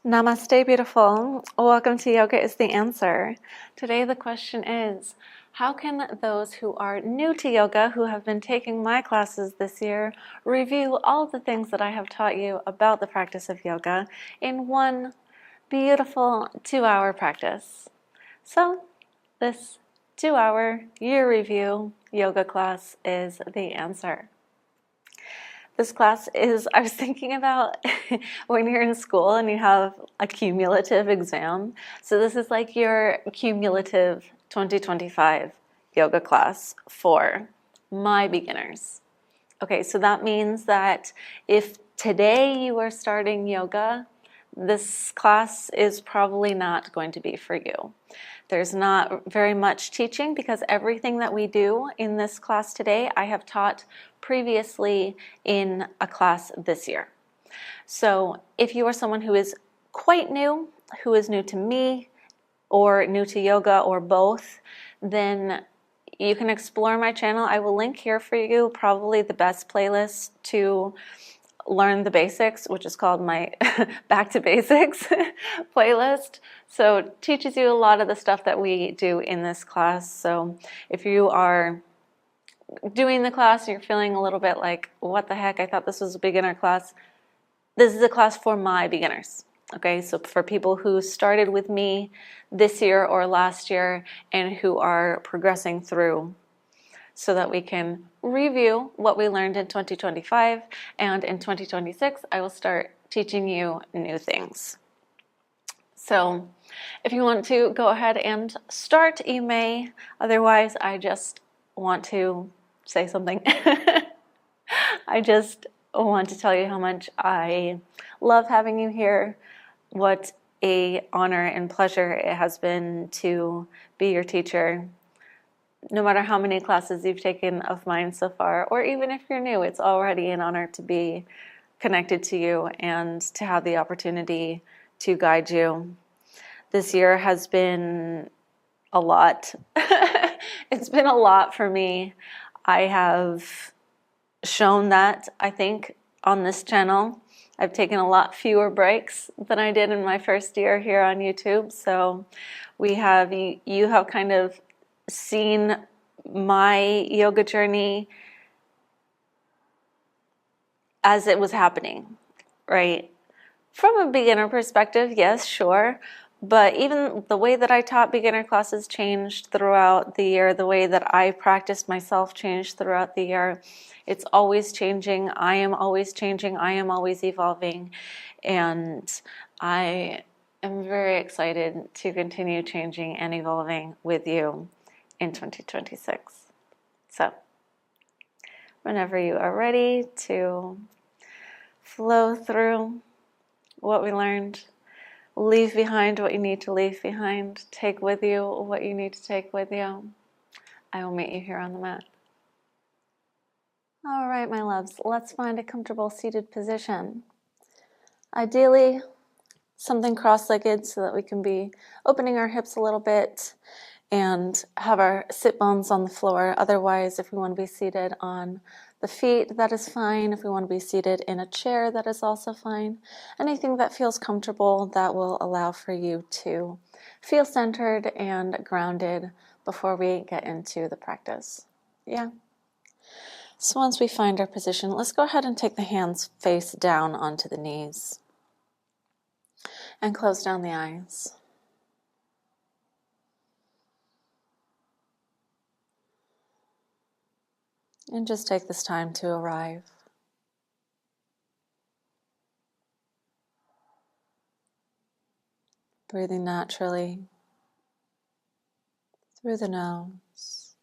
Namaste, beautiful. Welcome to Yoga is the Answer. Today the question is, how can those who are new to yoga, who have been taking my classes this year, review all the things that I have taught you about the practice of yoga in one beautiful 2-hour practice? So this 2-hour year review yoga class is the answer. This class is, I was thinking about when you're in school and you have a cumulative exam. So this is like your cumulative 2025 yoga class for my beginners. Okay, so that means that if today you are starting yoga, this class is probably not going to be for you. There's not very much teaching because everything that we do in this class today, I have taught previously in a class this year. So if you are someone who is quite new, who is new to me, or new to yoga, or both, then you can explore my channel. I will link here for you probably the best playlist to learn the basics, which is called my Back to Basics playlist. So it teaches you a lot of the stuff that we do in this class. So if you are doing the class and you're feeling a little bit like, what the heck, I thought this was a beginner class, this is a class for my beginners. Okay, so for people who started with me this year or last year and who are progressing through, so that we can review what we learned in 2025, and in 2026 I will start teaching you new things. So if you want to go ahead and start, you may. Otherwise, I just want to say something. I just want to tell you how much I love having you here, what an honor and pleasure it has been to be your teacher. No matter how many classes you've taken of mine so far, or even if you're new, it's already an honor to be connected to you and to have the opportunity to guide you. This year has been a lot. It's been a lot for me. I have shown that, I think, on this channel. I've taken a lot fewer breaks than I did in my first year here on YouTube. So you have kind of seen my yoga journey as it was happening, right? From a beginner perspective, yes, sure. But even the way that I taught beginner classes changed throughout the year. The way that I practiced myself changed throughout the year. It's always changing. I am always changing. I am always evolving. And I am very excited to continue changing and evolving with you in 2026. So, whenever you are ready to flow through what we learned, leave behind what you need to leave behind, take with you what you need to take with you, I will meet you here on the mat. All right, my loves, let's find a comfortable seated position. Ideally, something cross-legged so that we can be opening our hips a little bit and have our sit bones on the floor. Otherwise, if we want to be seated on the feet, that is fine. If we want to be seated in a chair, that is also fine. Anything that feels comfortable that will allow for you to feel centered and grounded before we get into the practice. Yeah. So once we find our position, let's go ahead and take the hands face down onto the knees and close down the eyes. And just take this time to arrive. Breathing naturally through the nose.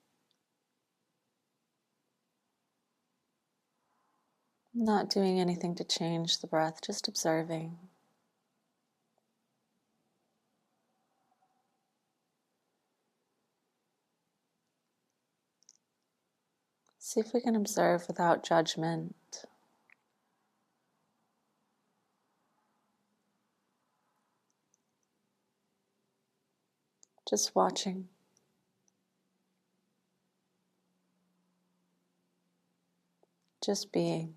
Not doing anything to change the breath, just observing. See if we can observe without judgment. Just watching. Just being.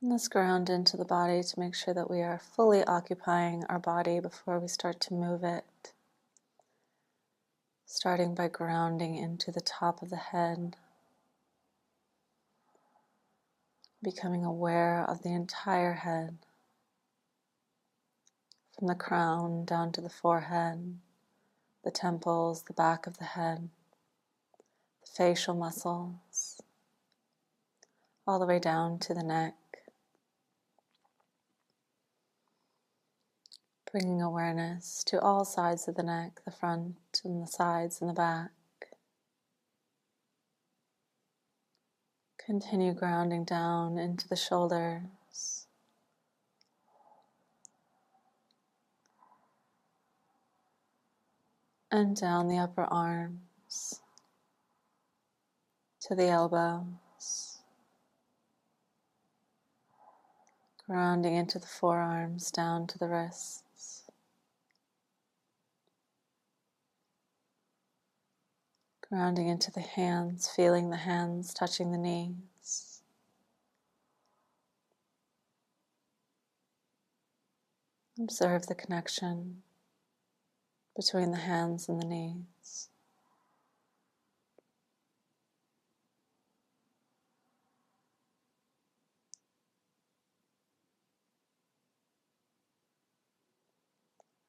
And let's ground into the body to make sure that we are fully occupying our body before we start to move it. Starting by grounding into the top of the head, becoming aware of the entire head, from the crown down to the forehead, the temples, the back of the head, the facial muscles, all the way down to the neck. Bringing awareness to all sides of the neck, the front and the sides and the back. Continue grounding down into the shoulders. And down the upper arms to the elbows. Grounding into the forearms down to the wrists. Grounding into the hands, feeling the hands touching the knees. Observe the connection between the hands and the knees.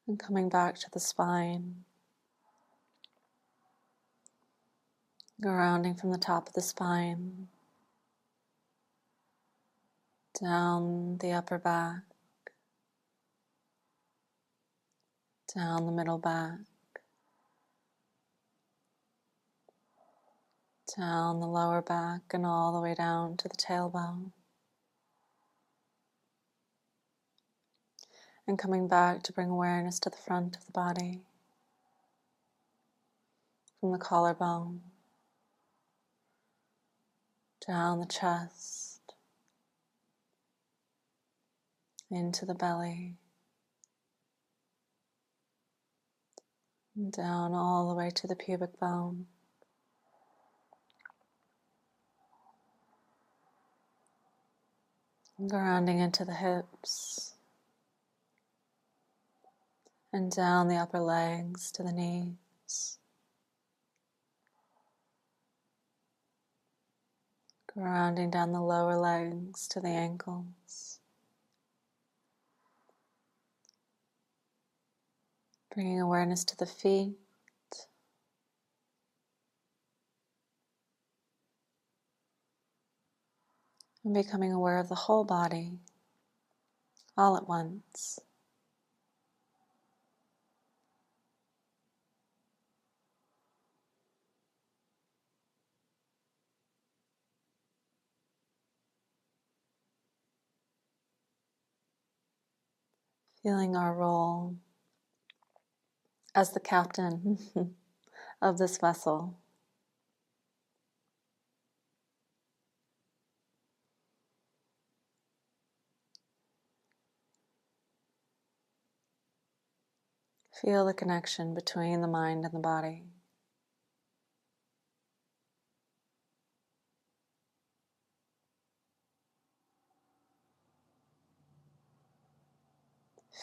And coming back to the spine. Grounding from the top of the spine, down the upper back, down the middle back, down the lower back, and all the way down to the tailbone. And coming back to bring awareness to the front of the body, from the collarbone, down the chest, into the belly, and down all the way to the pubic bone. Grounding into the hips, and down the upper legs to the knees. Grounding down the lower legs to the ankles. Bringing awareness to the feet. And becoming aware of the whole body all at once. Feeling our role as the captain of this vessel. Feel the connection between the mind and the body.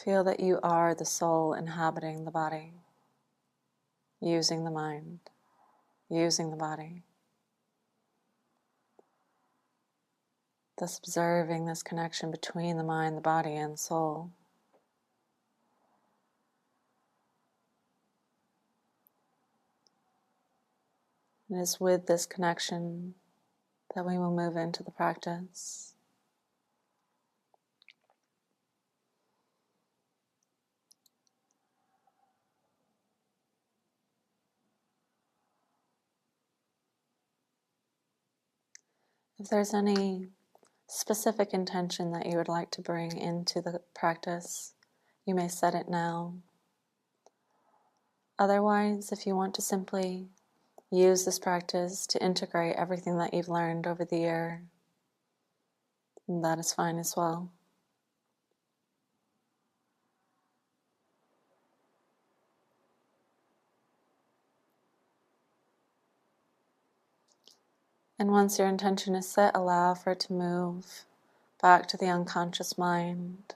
Feel that you are the soul inhabiting the body, using the mind, using the body. Thus observing this connection between the mind, the body, and the soul. It is with this connection that we will move into the practice. If there's any specific intention that you would like to bring into the practice, you may set it now. Otherwise, if you want to simply use this practice to integrate everything that you've learned over the year, that is fine as well. And once your intention is set, allow for it to move back to the unconscious mind.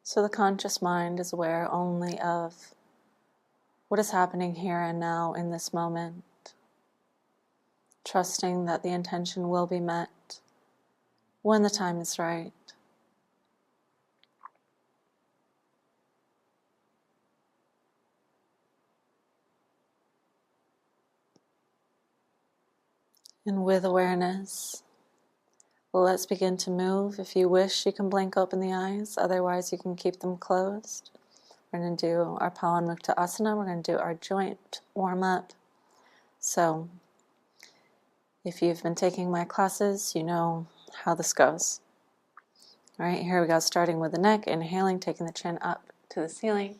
So the conscious mind is aware only of what is happening here and now in this moment, trusting that the intention will be met when the time is right. And with awareness, let's begin to move. If you wish, you can blink open the eyes. Otherwise, you can keep them closed. We're going to do our Pawanmuktasana. We're going to do our joint warm-up. So, if you've been taking my classes, you know how this goes. All right, here we go. Starting with the neck, inhaling, taking the chin up to the ceiling.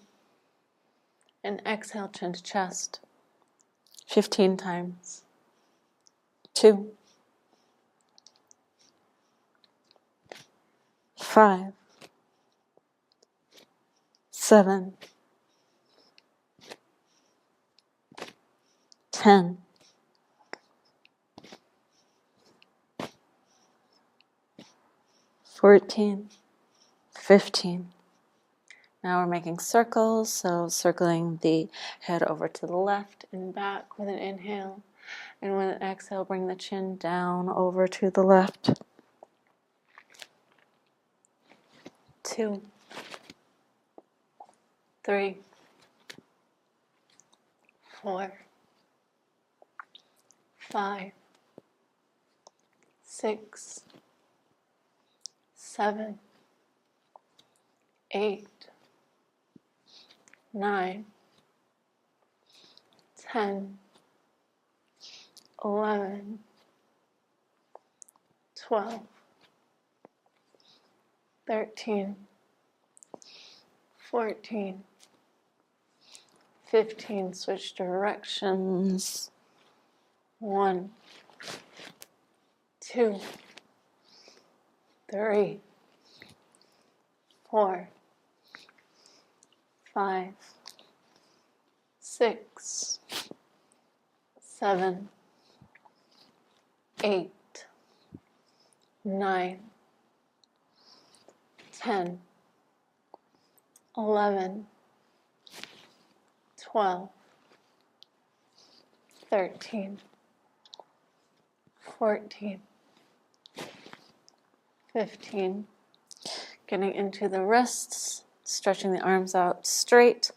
And exhale, chin to chest. 15 times. 2, 5, 7, 10, 14, 15. Now we're making circles, so circling the head over to the left and back with an inhale. And with an exhale, bring the chin down over to the left. 2, 3, 4, 5, 6, 7, 8, 9, 10, 11, 12, 13, 14, 15. Switch directions. 1, 2, 3, 4, 5, 6, 7, 8, 9, 10, 11, 12, 13, 14, 15. Getting into the wrists, stretching the arms out straight,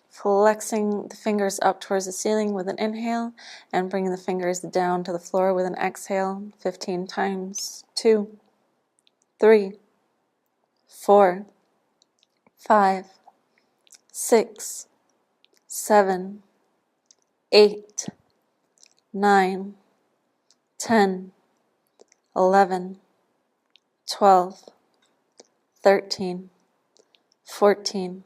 flexing the fingers up towards the ceiling with an inhale, and bringing the fingers down to the floor with an exhale, 15 times. 2, 3, 4, 5, 6, 7, 8, 9, 10, 11, 12, 13, 14,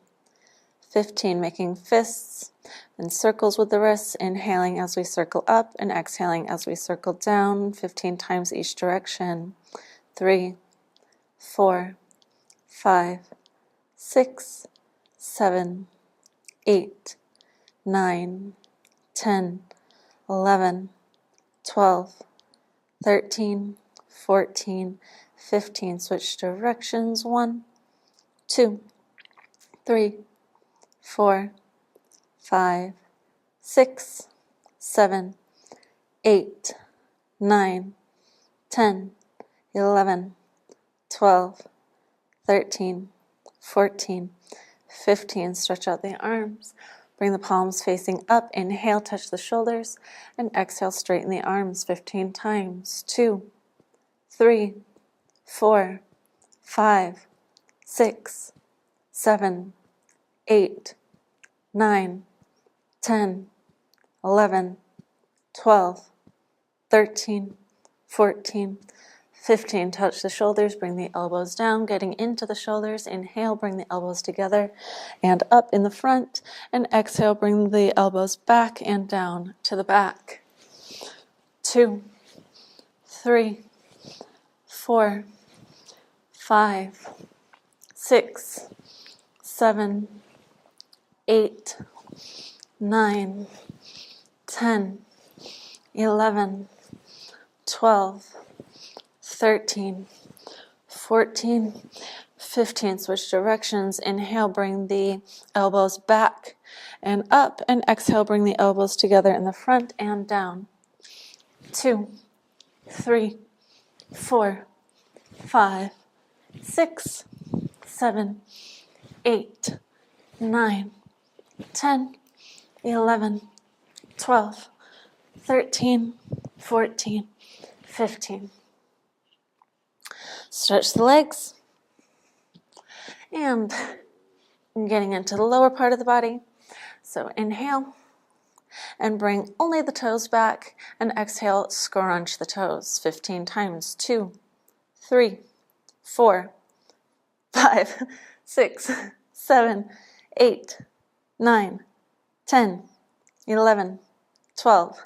15, making fists and circles with the wrists, inhaling as we circle up and exhaling as we circle down, 15 times each direction. 3, 4, 5, 6, 7, 8, 9, 10, 11, 12, 13, 14, 15. Switch directions. 1, 2, 3, 4, 5, 6, 7, 8, 9, 10, 11, 12, 13, 14, 15. Stretch out the arms. Bring the palms facing up. Inhale, touch the shoulders. And exhale, straighten the arms 15 times. 2, 3, 4, 5, 6, 7, 8, 9, 10, 11, 12, 13, 14, 15. Touch the shoulders, bring the elbows down, getting into the shoulders. Inhale, bring the elbows together and up in the front. And exhale, bring the elbows back and down to the back. 2, 3, 4, 5, 6, 7, 8, 9, 10, 11, 12, 13, 14, 15. Switch directions. Inhale, bring the elbows back and up, and exhale, bring the elbows together in the front and down. 2, 3, 4, 5, 6, 7, 8, 9, 10, 11, 12, 13, 14, 15. Stretch the legs. And getting into the lower part of the body. So inhale and bring only the toes back, and exhale, scrunch the toes 15 times. 2, 3, 4, 5, 6, 7, 8, 9, 10, 11, 12,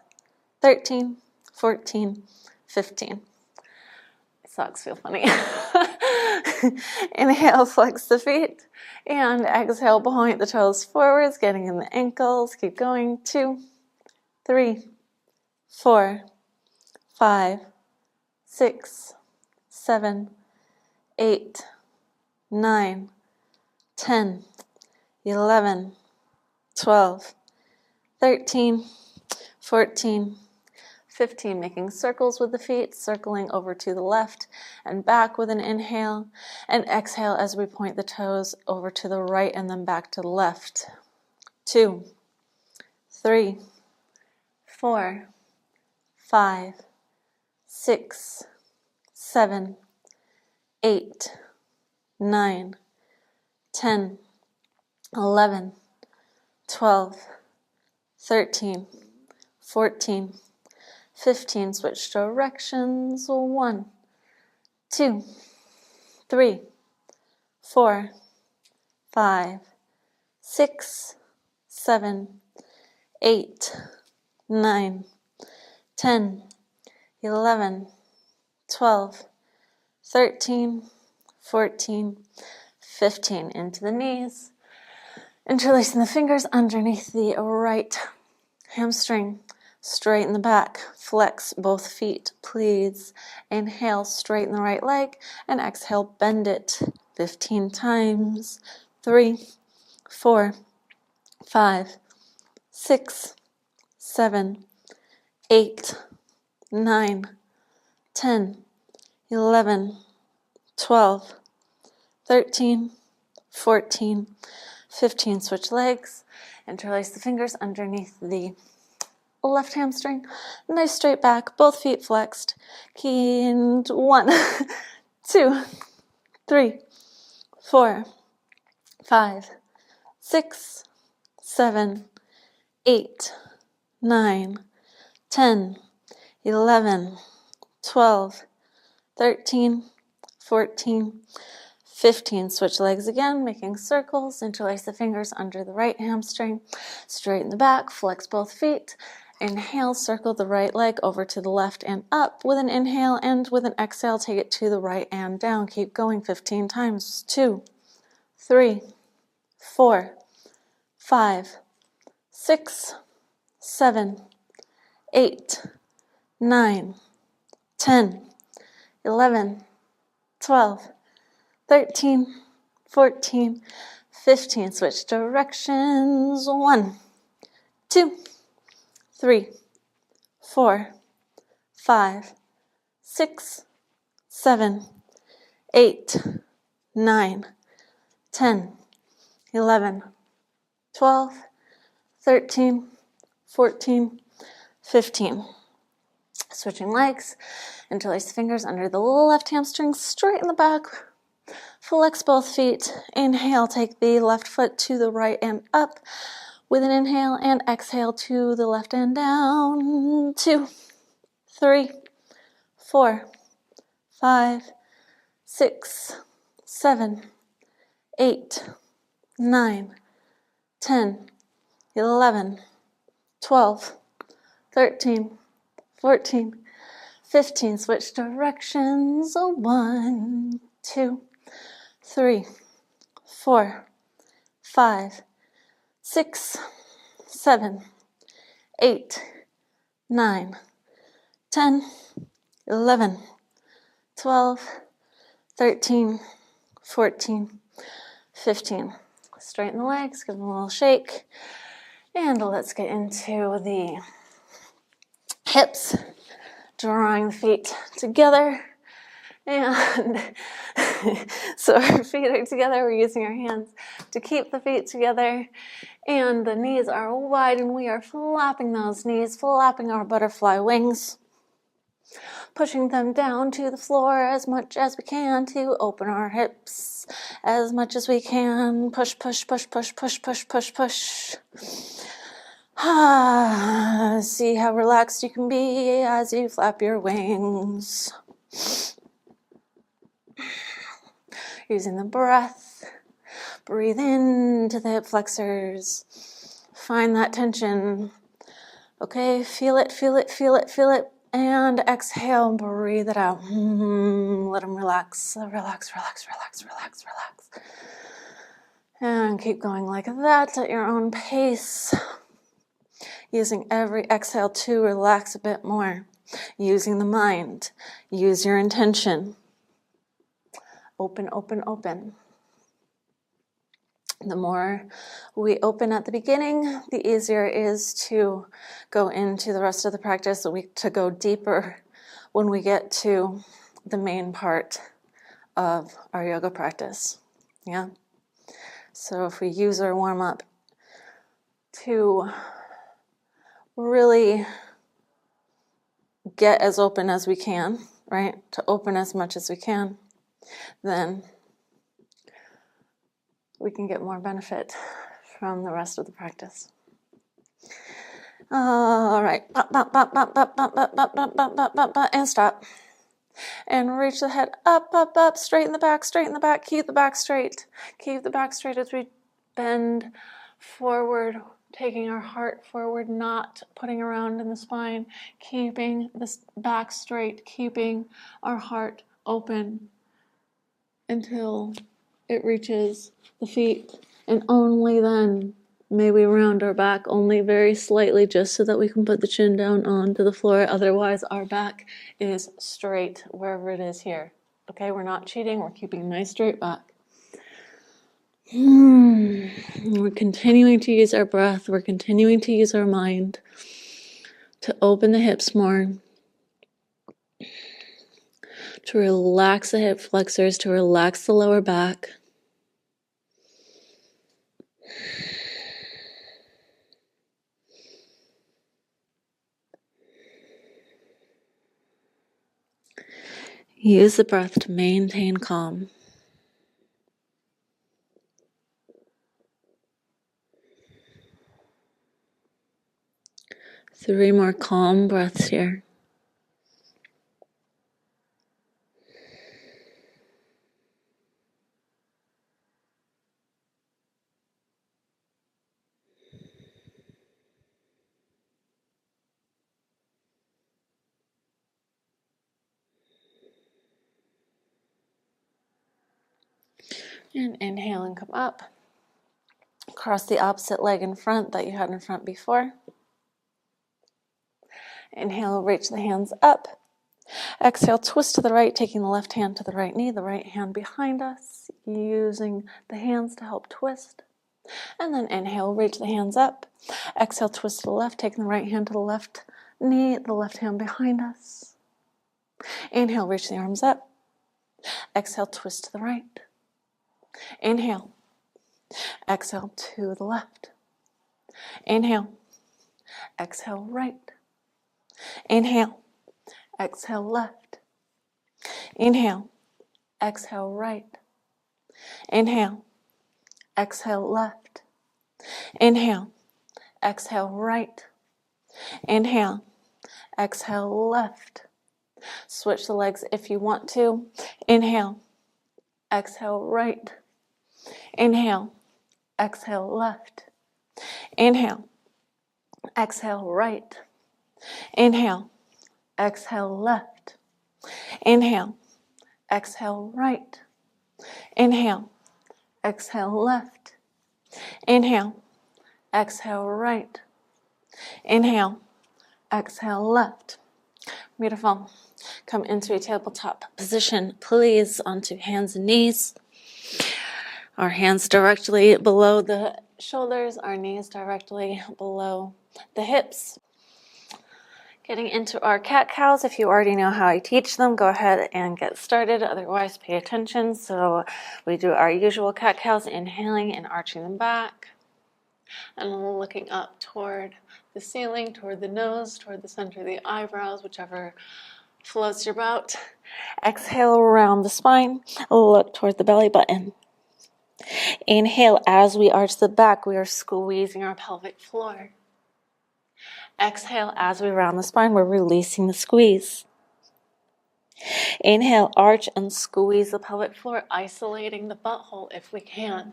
13, 14, 15. Socks feel funny. Inhale, flex the feet, and exhale, point the toes forwards, getting in the ankles. Keep going. 2, 3, 4, 5, 6, 7, 8, 9, 10, 11, 12, 13, 14, 15, making circles with the feet, circling over to the left and back with an inhale, and exhale as we point the toes over to the right and then back to the left. 2, 3, 4, 5, 6, 7, 8, 9, 10, 11, 12, 13, 14, 15. Switch directions. 1, 2, 3, 4, 5, 6, 7, 8, 9, 10, 11, 12, 13, 14, 15. Into the knees. Interlacing the fingers underneath the right hamstring. Straighten the back, flex both feet, please. Inhale, straighten the right leg, and exhale, bend it 15 times. 3, 4, 5, 6, 7, 8, 9, 10, 11, 12, 13, 14, 15. Switch legs, interlace the fingers underneath the left hamstring, nice straight back, both feet flexed. And 1, 2, 3, 4, 5, 6, 7, 8, 9, 10, 11, 12, 13, 14, 15. Switch legs again, making circles. Interlace the fingers under the right hamstring. Straighten the back, flex both feet. Inhale, circle the right leg over to the left and up with an inhale, and with an exhale, take it to the right and down. Keep going 15 times. 2, 3, 4, 5, 6, 7, 8, 9, 10, 11, 12, 13, 14, 15. Switch directions. 1, 2, 3, 4, 5, 6, 7, 8, 9, 10, 11, 12, 13, 14, 15. Switching legs. Interlace the fingers under the left hamstring, straighten the back, flex both feet. Inhale, take the left foot to the right and up with an inhale, and exhale to the left and down. 2, 3, 4, 5, 6, 7, 8, 9, 10, 11, 12, 13, 14, 15. Switch directions. 1, 2, 3, 4, 5, 6, 7, 8, 9, 10, 11, 12, 13, 14, 15. Straighten the legs, give them a little shake. And let's get into the hips, drawing the feet together. And so our feet are together, we're using our hands to keep the feet together. And the knees are wide and we are flapping those knees, flapping our butterfly wings. Pushing them down to the floor as much as we can to open our hips as much as we can. Push, push, push, push, push, push, push, push. See how relaxed you can be as you flap your wings. Using the breath. Breathe into the hip flexors. Find that tension. Okay, feel it, feel it, feel it, feel it. And exhale, breathe it out. Let them relax, relax, relax, relax, relax, relax. And keep going like that at your own pace. Using every exhale to relax a bit more. Using the mind. Use your intention. Open, open, open. The more we open at the beginning, the easier it is to go into the rest of the practice, to go deeper when we get to the main part of our yoga practice. Yeah. So if we use our warm-up to really get as open as we can, right? To open as much as we can, then we can get more benefit from the rest of the practice. All right, and stop. And reach the head up, up, up, straighten the back, keep the back straight. Keep the back straight as we bend forward, taking our heart forward, not putting around in the spine, keeping the back straight, keeping our heart open until it reaches the feet, and only then may we round our back only very slightly, just so that we can put the chin down onto the floor. Otherwise, our back is straight wherever it is here. Okay, we're not cheating. We're keeping a nice straight back. We're continuing to use our breath. We're continuing to use our mind to open the hips more, to relax the hip flexors, to relax the lower back. Use the breath to maintain calm. 3 more calm breaths here. And inhale and come up. Cross the opposite leg in front that you had in front before. Inhale, reach the hands up. Exhale, twist to the right, taking the left hand to the right knee, the right hand behind us, using the hands to help twist. And then inhale, reach the hands up. Exhale, twist to the left, taking the right hand to the left knee, the left hand behind us. Inhale, reach the arms up. Exhale, twist to the right. Inhale. Exhale to the left. Inhale. Exhale right. Inhale. Exhale left. Inhale. Exhale right. Inhale. Exhale left. Inhale. Exhale right. Inhale. Exhale left. Switch the legs if you want to. Inhale. Exhale right. Inhale. Exhale left. Inhale. Exhale right. Inhale. Exhale left. Inhale. Exhale right. Inhale. Exhale left. Inhale. Exhale right. Inhale. Exhale left. Beautiful. Come into a tabletop position, please, onto hands and knees. Our hands directly below the shoulders, our knees directly below the hips. Getting into our cat-cows. If you already know how I teach them, go ahead and get started. Otherwise, pay attention. So we do our usual cat-cows, inhaling and arching them back. And looking up toward the ceiling, toward the nose, toward the center of the eyebrows, whichever floats your boat. Exhale around the spine. Look toward the belly button. Inhale as we arch the back. We are squeezing our pelvic floor. Exhale as we round the spine. We're releasing the squeeze. Inhale, arch and squeeze the pelvic floor, isolating the butthole if we can.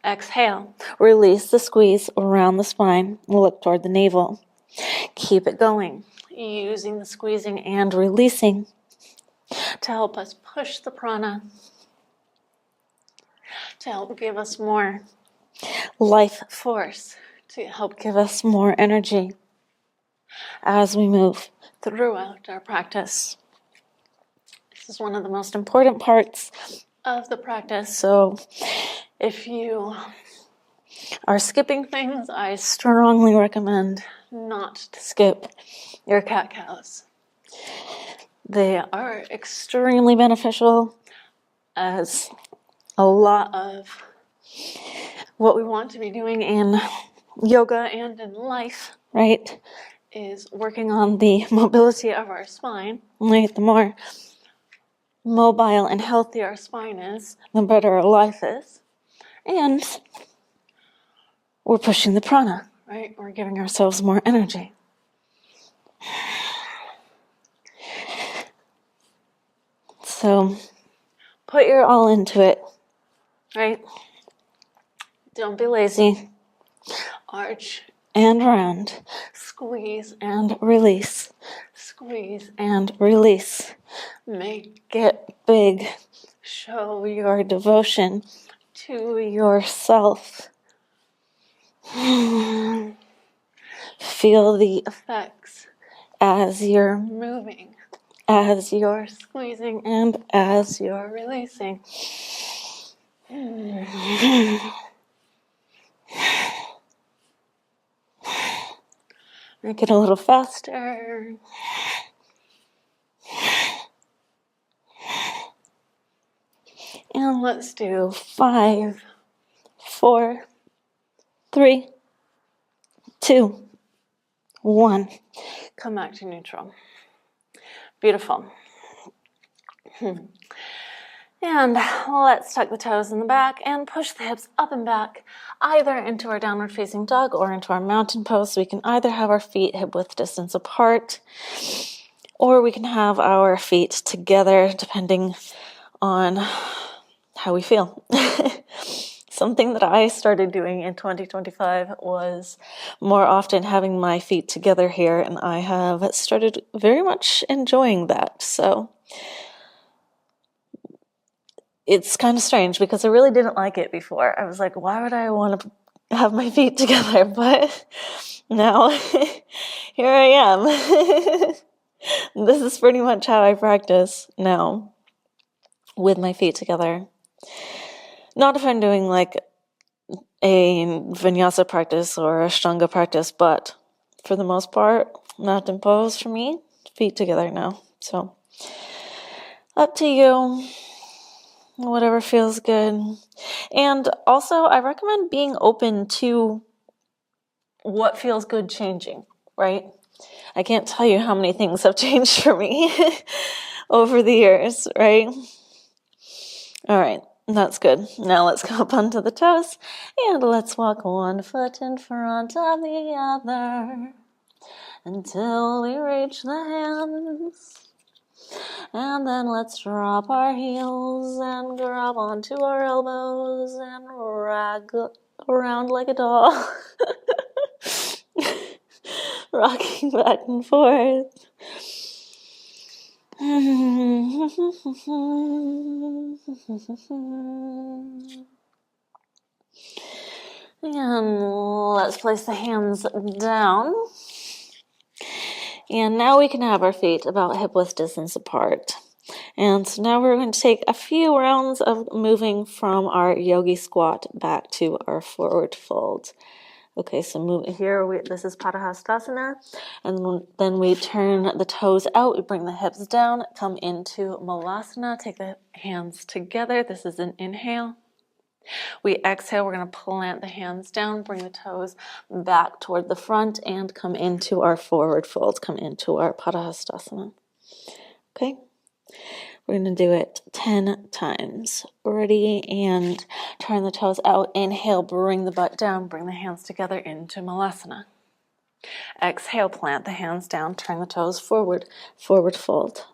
Exhale, release the squeeze around the spine. Look toward the navel. Keep it going, using the squeezing and releasing to help us push the prana, to help give us more life force, to help give us more energy as we move throughout our practice. This is one of the most important parts of the practice. So if you are skipping things, I strongly recommend not to skip your cat-cows. They are extremely beneficial, as a lot of what we want to be doing in yoga and in life, right, is working on the mobility of our spine. Right? The more mobile and healthy our spine is, the better our life is. And we're pushing the prana, right? We're giving ourselves more energy. So put your all into it, right? Don't be lazy. Arch and round. Squeeze and release. Squeeze and release. Make it big. Show your devotion to yourself. Feel the effects as you're moving, as you're squeezing, and as you're releasing. Make it a little faster. And let's do 5, 4, 3, 2, 1. Come back to neutral. Beautiful. And let's tuck the toes in the back and push the hips up and back, either into our downward facing dog or into our mountain pose. So we can either have our feet hip width distance apart, or we can have our feet together, depending on how we feel. Something that I started doing in 2025 was more often having my feet together here, and I have started very much enjoying that. So it's kind of strange because I really didn't like it before. I was like, why would I want to have my feet together? But now here I am. This is pretty much how I practice now, with my feet together. Not if I'm doing like a vinyasa practice or a Ashtanga practice, but for the most part, mountain pose for me, feet together now. So up to you. Whatever feels good. And also, I recommend being open to what feels good changing, right? I can't tell you how many things have changed for me over the years, right? All right, that's good. Now let's go up onto the toes, and let's walk one foot in front of the other until we reach the hands. And then let's drop our heels and grab onto our elbows and rag around like a doll. Rocking back and forth. And let's place the hands down. And now we can have our feet about hip-width distance apart. And so now we're going to take a few rounds of moving from our yogi squat back to our forward fold. Okay, so move here. This is Padahastasana, and then we turn the toes out. We bring the hips down, come into Malasana. Take the hands together. This is an inhale. We exhale. We're going to plant the hands down, bring the toes back toward the front, and come into our forward fold. Come into our Padahastasana. Okay. We're going to do it 10 times. Ready, and turn the toes out. Inhale, bring the butt down, bring the hands together into Malasana. Exhale, plant the hands down, turn the toes forward, forward fold.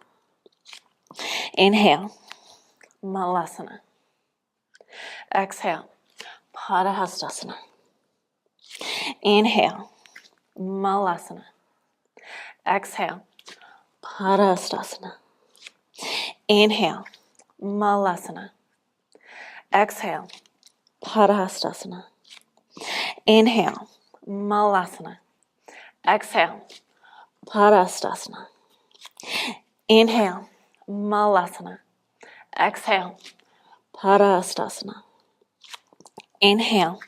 Inhale, Malasana. Exhale, Padahastasana. Inhale, Malasana. Exhale, Padahastasana. Inhale, Malasana. Exhale, Padahastasana. Inhale, Malasana. Exhale, Padahastasana. Inhale, Malasana. Exhale, Padahastasana. Inhale.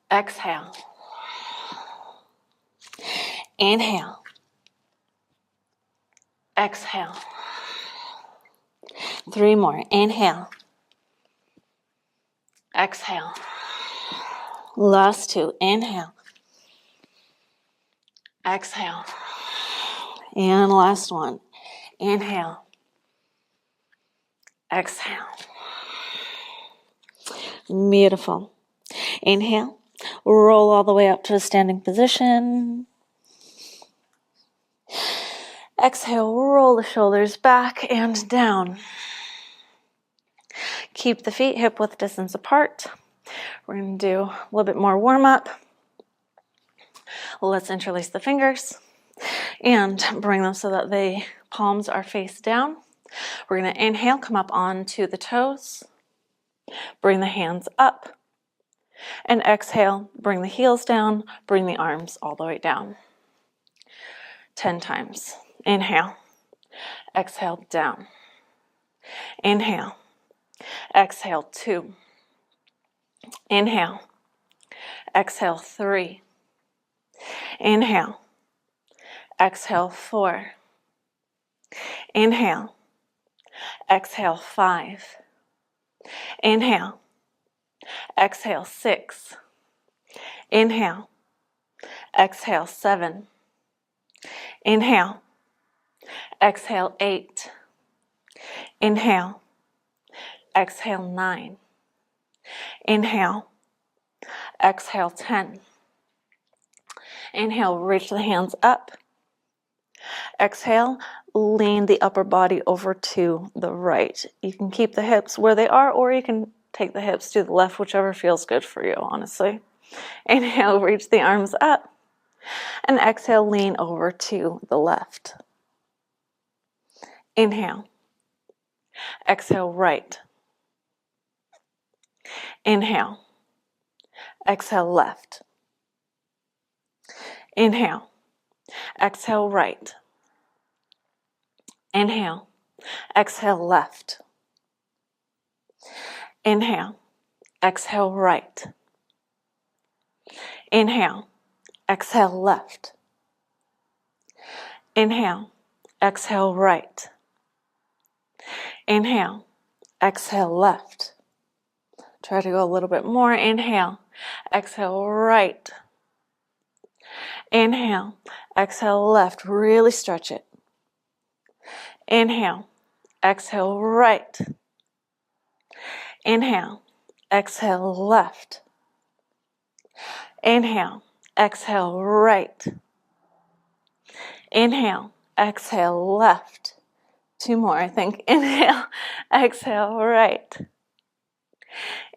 Exhale. Inhale. Exhale. 3 more. Inhale. Exhale. Last 2. Inhale. Exhale. And last one. Inhale. Exhale. Beautiful. Inhale. Roll all the way up to a standing position. Exhale, roll the shoulders back and down. Keep the feet hip-width distance apart. We're going to do a little bit more warm-up. Let's interlace the fingers and bring them so that the palms are face down. We're going to inhale, come up onto the toes. Bring the hands up. And exhale, bring the heels down, bring the arms all the way down. 10 times. Inhale. Exhale, down. Inhale. Exhale, 2. Inhale. Exhale, 3. Inhale. Exhale, 4. Inhale. Exhale, 5. Inhale. Exhale, 6. Inhale. Exhale, 7. Inhale. Exhale, 8. Inhale. Exhale, 9. Inhale. Exhale, 10. Inhale, reach the hands up. Exhale, lean the upper body over to the right. You can keep the hips where they are, or you can take the hips to the left, whichever feels good for you, honestly. Inhale, reach the arms up. And exhale, lean over to the left. Inhale. Exhale, right. Inhale. Exhale, left. Inhale. Exhale, right. Inhale. Exhale, left. Inhale. Exhale, right. Inhale. Exhale, left. Inhale. Exhale, right. Inhale. Exhale, left. Try to go a little bit more. Inhale. Exhale, right. Inhale. Exhale, left. Really stretch it. Inhale. Exhale, right. Inhale. Exhale, left. Inhale. Exhale, right. Inhale. Exhale, left. 2 more, I think. Inhale. Exhale, right.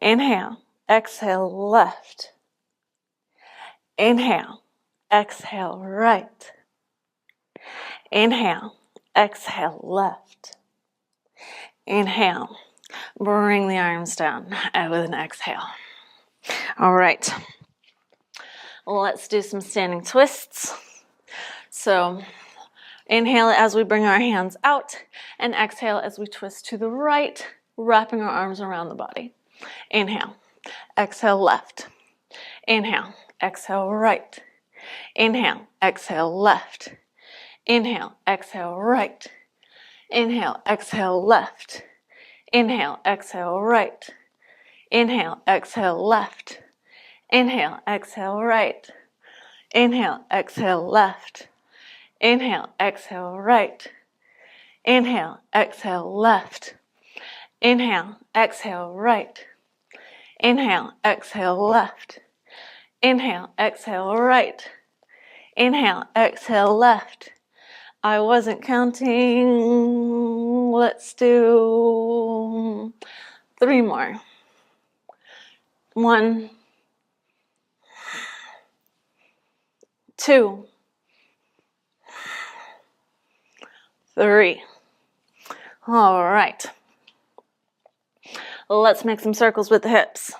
Inhale. Exhale, left. Inhale. Exhale, right. Inhale. Exhale, left. Inhale. Bring the arms down with an exhale. All right. Let's do some standing twists. So inhale as we bring our hands out, and exhale as we twist to the right, wrapping our arms around the body. Inhale, exhale left. Inhale, exhale right. Inhale, exhale left. Inhale, exhale right. Inhale, exhale left. Inhale, exhale right. Inhale, exhale left. Inhale, exhale right. Inhale, exhale left. Inhale, exhale right. Inhale, exhale left. Inhale, exhale right. Inhale, exhale left. Inhale, exhale right. Inhale, exhale left. I wasn't counting. Let's do 3 more. 1, 2, 3. All right. Let's make some circles with the hips.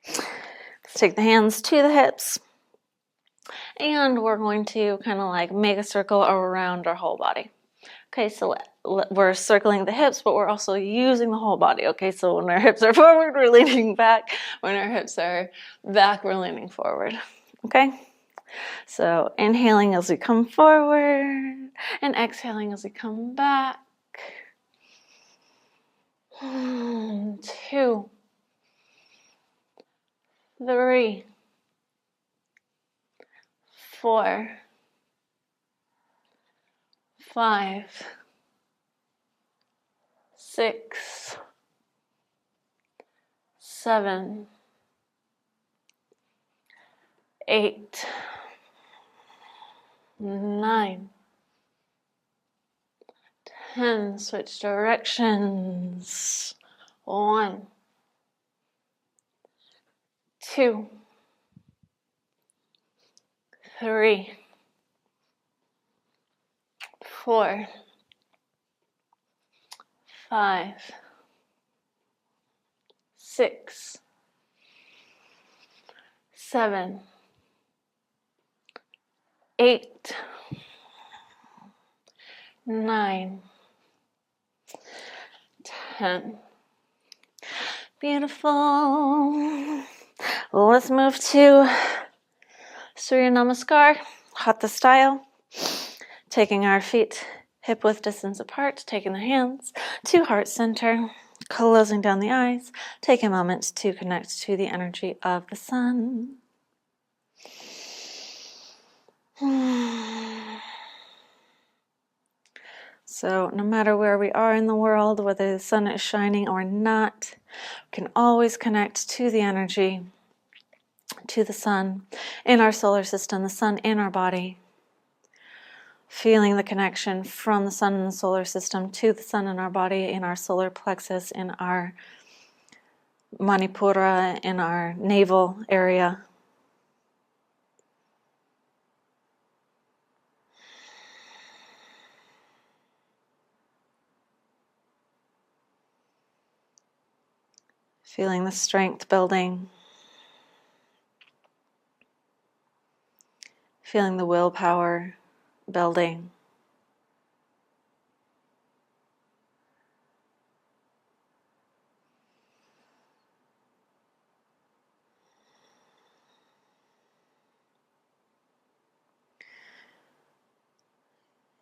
Let's take the hands to the hips. And we're going to kind of like make a circle around our whole body. Okay, so we're circling the hips, but we're also using the whole body. Okay, so when our hips are forward, we're leaning back. When our hips are back, we're leaning forward. Okay, so inhaling as we come forward and exhaling as we come back. 2, 3, 4, 5, 6, 7, 8, 9, 10. Switch directions. 1, 2, 3, 4, 5, 6, 7, 8, 9, 10. Beautiful. Let's move to Surya Namaskar, Hatha style. Taking our feet hip-width distance apart, taking the hands to heart center, closing down the eyes. Take a moment to connect to the energy of the sun. So no matter where we are in the world, whether the sun is shining or not, we can always connect to the energy, to the sun in our solar system, the sun in our body. Feeling the connection from the sun in the solar system to the sun in our body, in our solar plexus, in our Manipura, in our navel area. Feeling the strength building. Feeling the willpower building.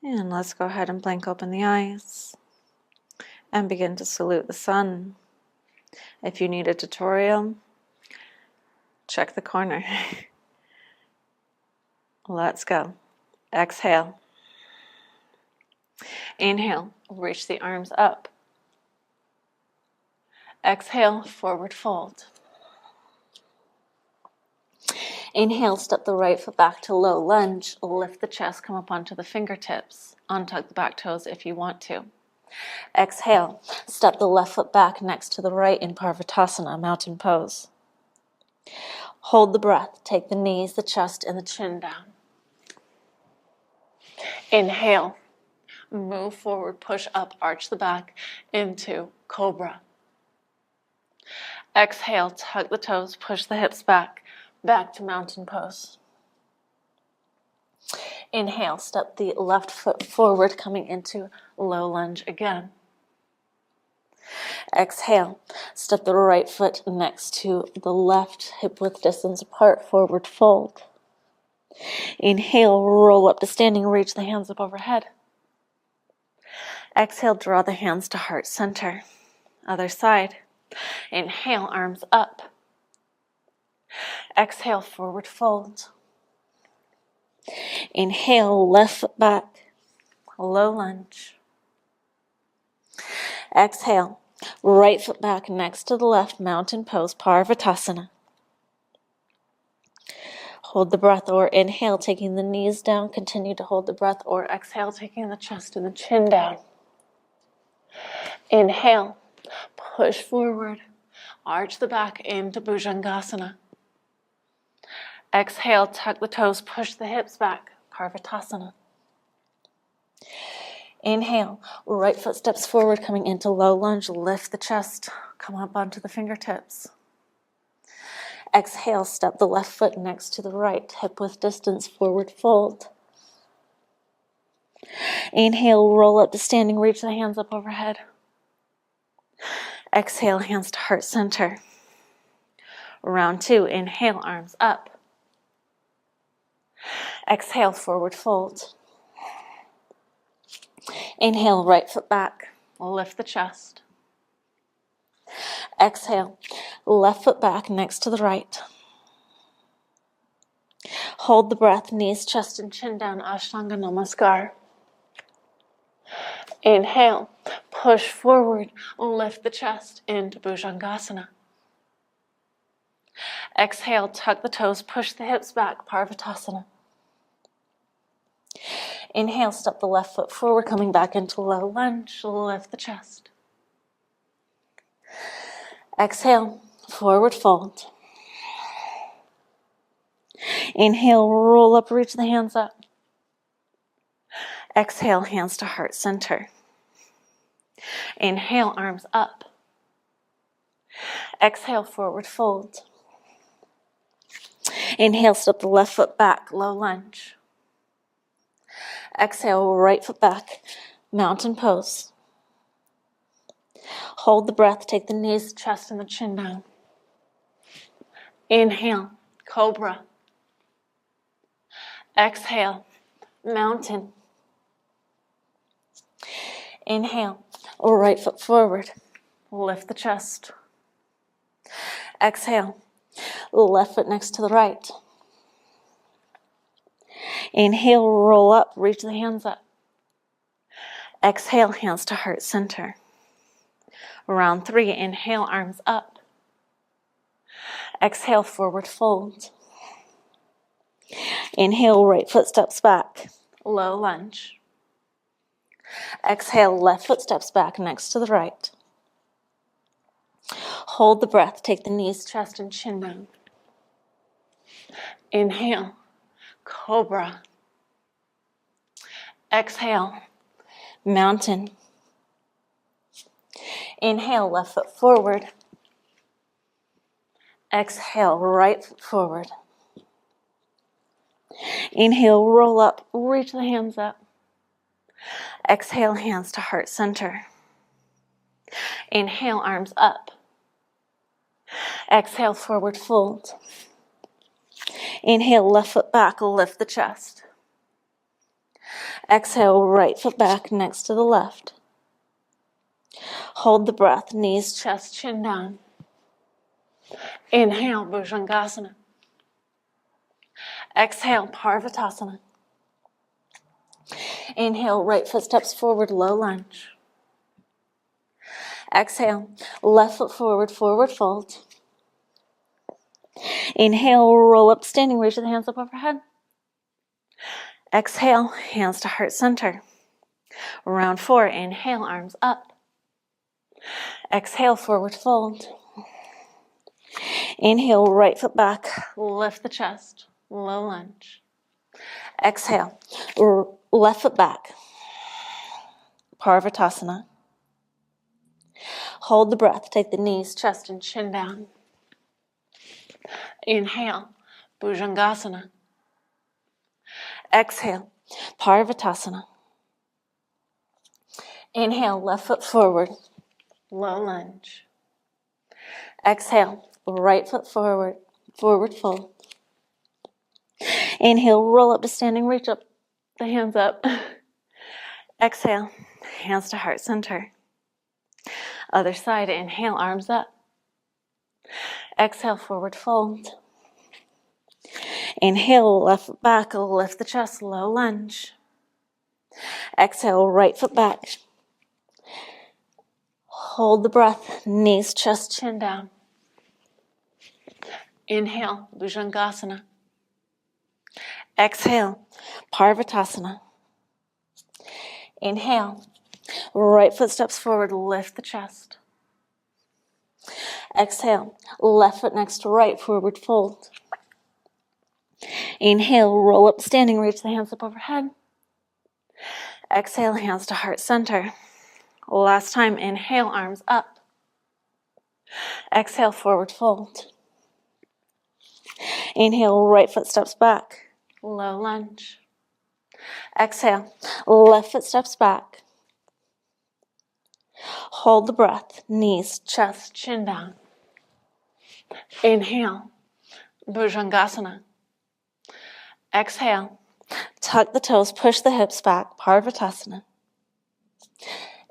And let's go ahead and blink open the eyes and begin to salute the sun. If you need a tutorial, check the corner. Let's go. Exhale. Inhale, reach the arms up. Exhale, forward fold. Inhale, step the right foot back to low lunge. Lift the chest, come up onto the fingertips. Untuck the back toes if you want to. Exhale, step the left foot back next to the right in Padahastasana, mountain pose. Hold the breath. Take the knees, the chest, and the chin down. Inhale. Move forward, push up, arch the back into cobra. Exhale, tuck the toes, push the hips back, back to mountain pose. Inhale, step the left foot forward, coming into low lunge again. Exhale, step the right foot next to the left, hip width distance apart, forward fold. Inhale, roll up to standing, reach the hands up overhead. Exhale, draw the hands to heart center. Other side. Inhale, arms up. Exhale, forward fold. Inhale, left foot back, low lunge. Exhale, right foot back next to the left, mountain pose, Padahastasana. Hold the breath, or inhale, taking the knees down. Continue to hold the breath, or exhale, taking the chest and the chin down. Inhale, push forward, arch the back into Bhujangasana. Exhale, tuck the toes, push the hips back, Padahastasana. Inhale, right foot steps forward, coming into low lunge, lift the chest, come up onto the fingertips. Exhale, step the left foot next to the right, hip width distance, forward fold. Inhale, roll up to standing, reach the hands up overhead. Exhale, hands to heart center. Round 2, inhale, arms up. Exhale, forward fold. Inhale, right foot back, lift the chest. Exhale, left foot back next to the right. Hold the breath, knees, chest, and chin down, Ashtanga Namaskar. Inhale, push forward, lift the chest into Bhujangasana. Exhale, tuck the toes, push the hips back, Padahastasana. Inhale, step the left foot forward, coming back into low lunge, lift the chest. Exhale, forward fold. Inhale, roll up, reach the hands up. Exhale, hands to heart center. Inhale, arms up. Exhale, forward fold. Inhale, step the left foot back, low lunge. Exhale, right foot back, mountain pose. Hold the breath, take the knees, chest, and the chin down. Inhale, cobra. Exhale, mountain. Inhale, right foot forward, lift the chest. Exhale, left foot next to the right. Inhale, roll up, reach the hands up. Exhale, hands to heart center. Round 3, inhale, arms up. Exhale, forward fold. Inhale, right foot steps back, low lunge. Exhale, left foot steps back next to the right. Hold the breath, take the knees, chest, and chin down. Inhale, cobra. Exhale, mountain. Inhale, left foot forward. Exhale, right foot forward. Inhale, roll up, reach the hands up. Exhale, hands to heart center. Inhale, arms up. Exhale, forward fold. Inhale, left foot back, lift the chest. Exhale, right foot back next to the left. Hold the breath, knees, chest, chin down. Inhale, Bhujangasana. Exhale, Padahastasana. Inhale, right foot steps forward, low lunge. Exhale, left foot forward, forward fold. Inhale, roll up standing, reach the hands up overhead. Exhale, hands to heart center. Round 4, inhale, arms up. Exhale, forward fold. Inhale, right foot back, lift the chest, low lunge. Exhale, left foot back, Padahastasana. Hold the breath, take the knees, chest, and chin down. Inhale, Bhujangasana. Exhale, Parvatasana. Inhale, left foot forward, low lunge. Exhale, right foot forward, forward fold. Inhale, roll up to standing, reach up, the hands up. Exhale, hands to heart center. Other side, inhale, arms up. Exhale, forward fold. Inhale, left foot back, lift the chest, low lunge. Exhale, right foot back. Hold the breath, knees, chest, chin down. Inhale, Bhujangasana. Exhale, Parvatasana. Inhale, right foot steps forward, lift the chest. Exhale, left foot next to right, forward fold. Inhale, roll up standing, reach the hands up overhead. Exhale, hands to heart center. Last time, inhale, arms up. Exhale, forward fold. Inhale, right foot steps back, low lunge. Exhale, left foot steps back. Hold the breath, knees, chest, chin down. Inhale, Bhujangasana. Exhale, tuck the toes, push the hips back, Parvatasana.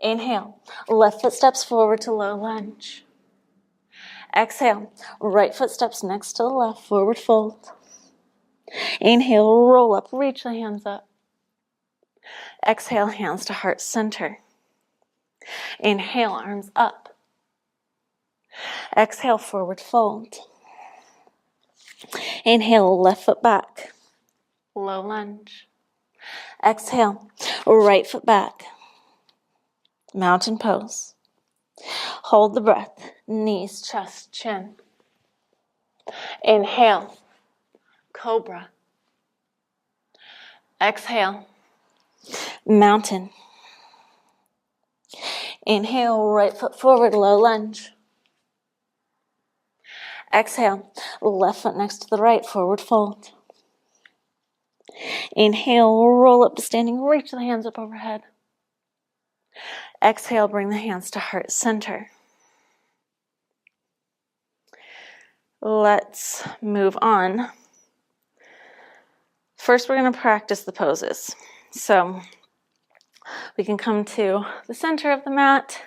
Inhale, left foot steps forward to low lunge. Exhale, right foot steps next to the left, forward fold. Inhale, roll up, reach the hands up. Exhale, hands to heart center. Inhale, arms up. Exhale, forward fold. Inhale, left foot back, low lunge. Exhale, right foot back, mountain pose. Hold the breath, knees, chest, chin. Inhale, cobra. Exhale, mountain. Inhale, right foot forward, low lunge. Exhale, left foot next to the right, forward fold. Inhale, roll up to standing, reach the hands up overhead. Exhale, bring the hands to heart center. Let's move on. First, we're going to practice the poses. So we can come to the center of the mat,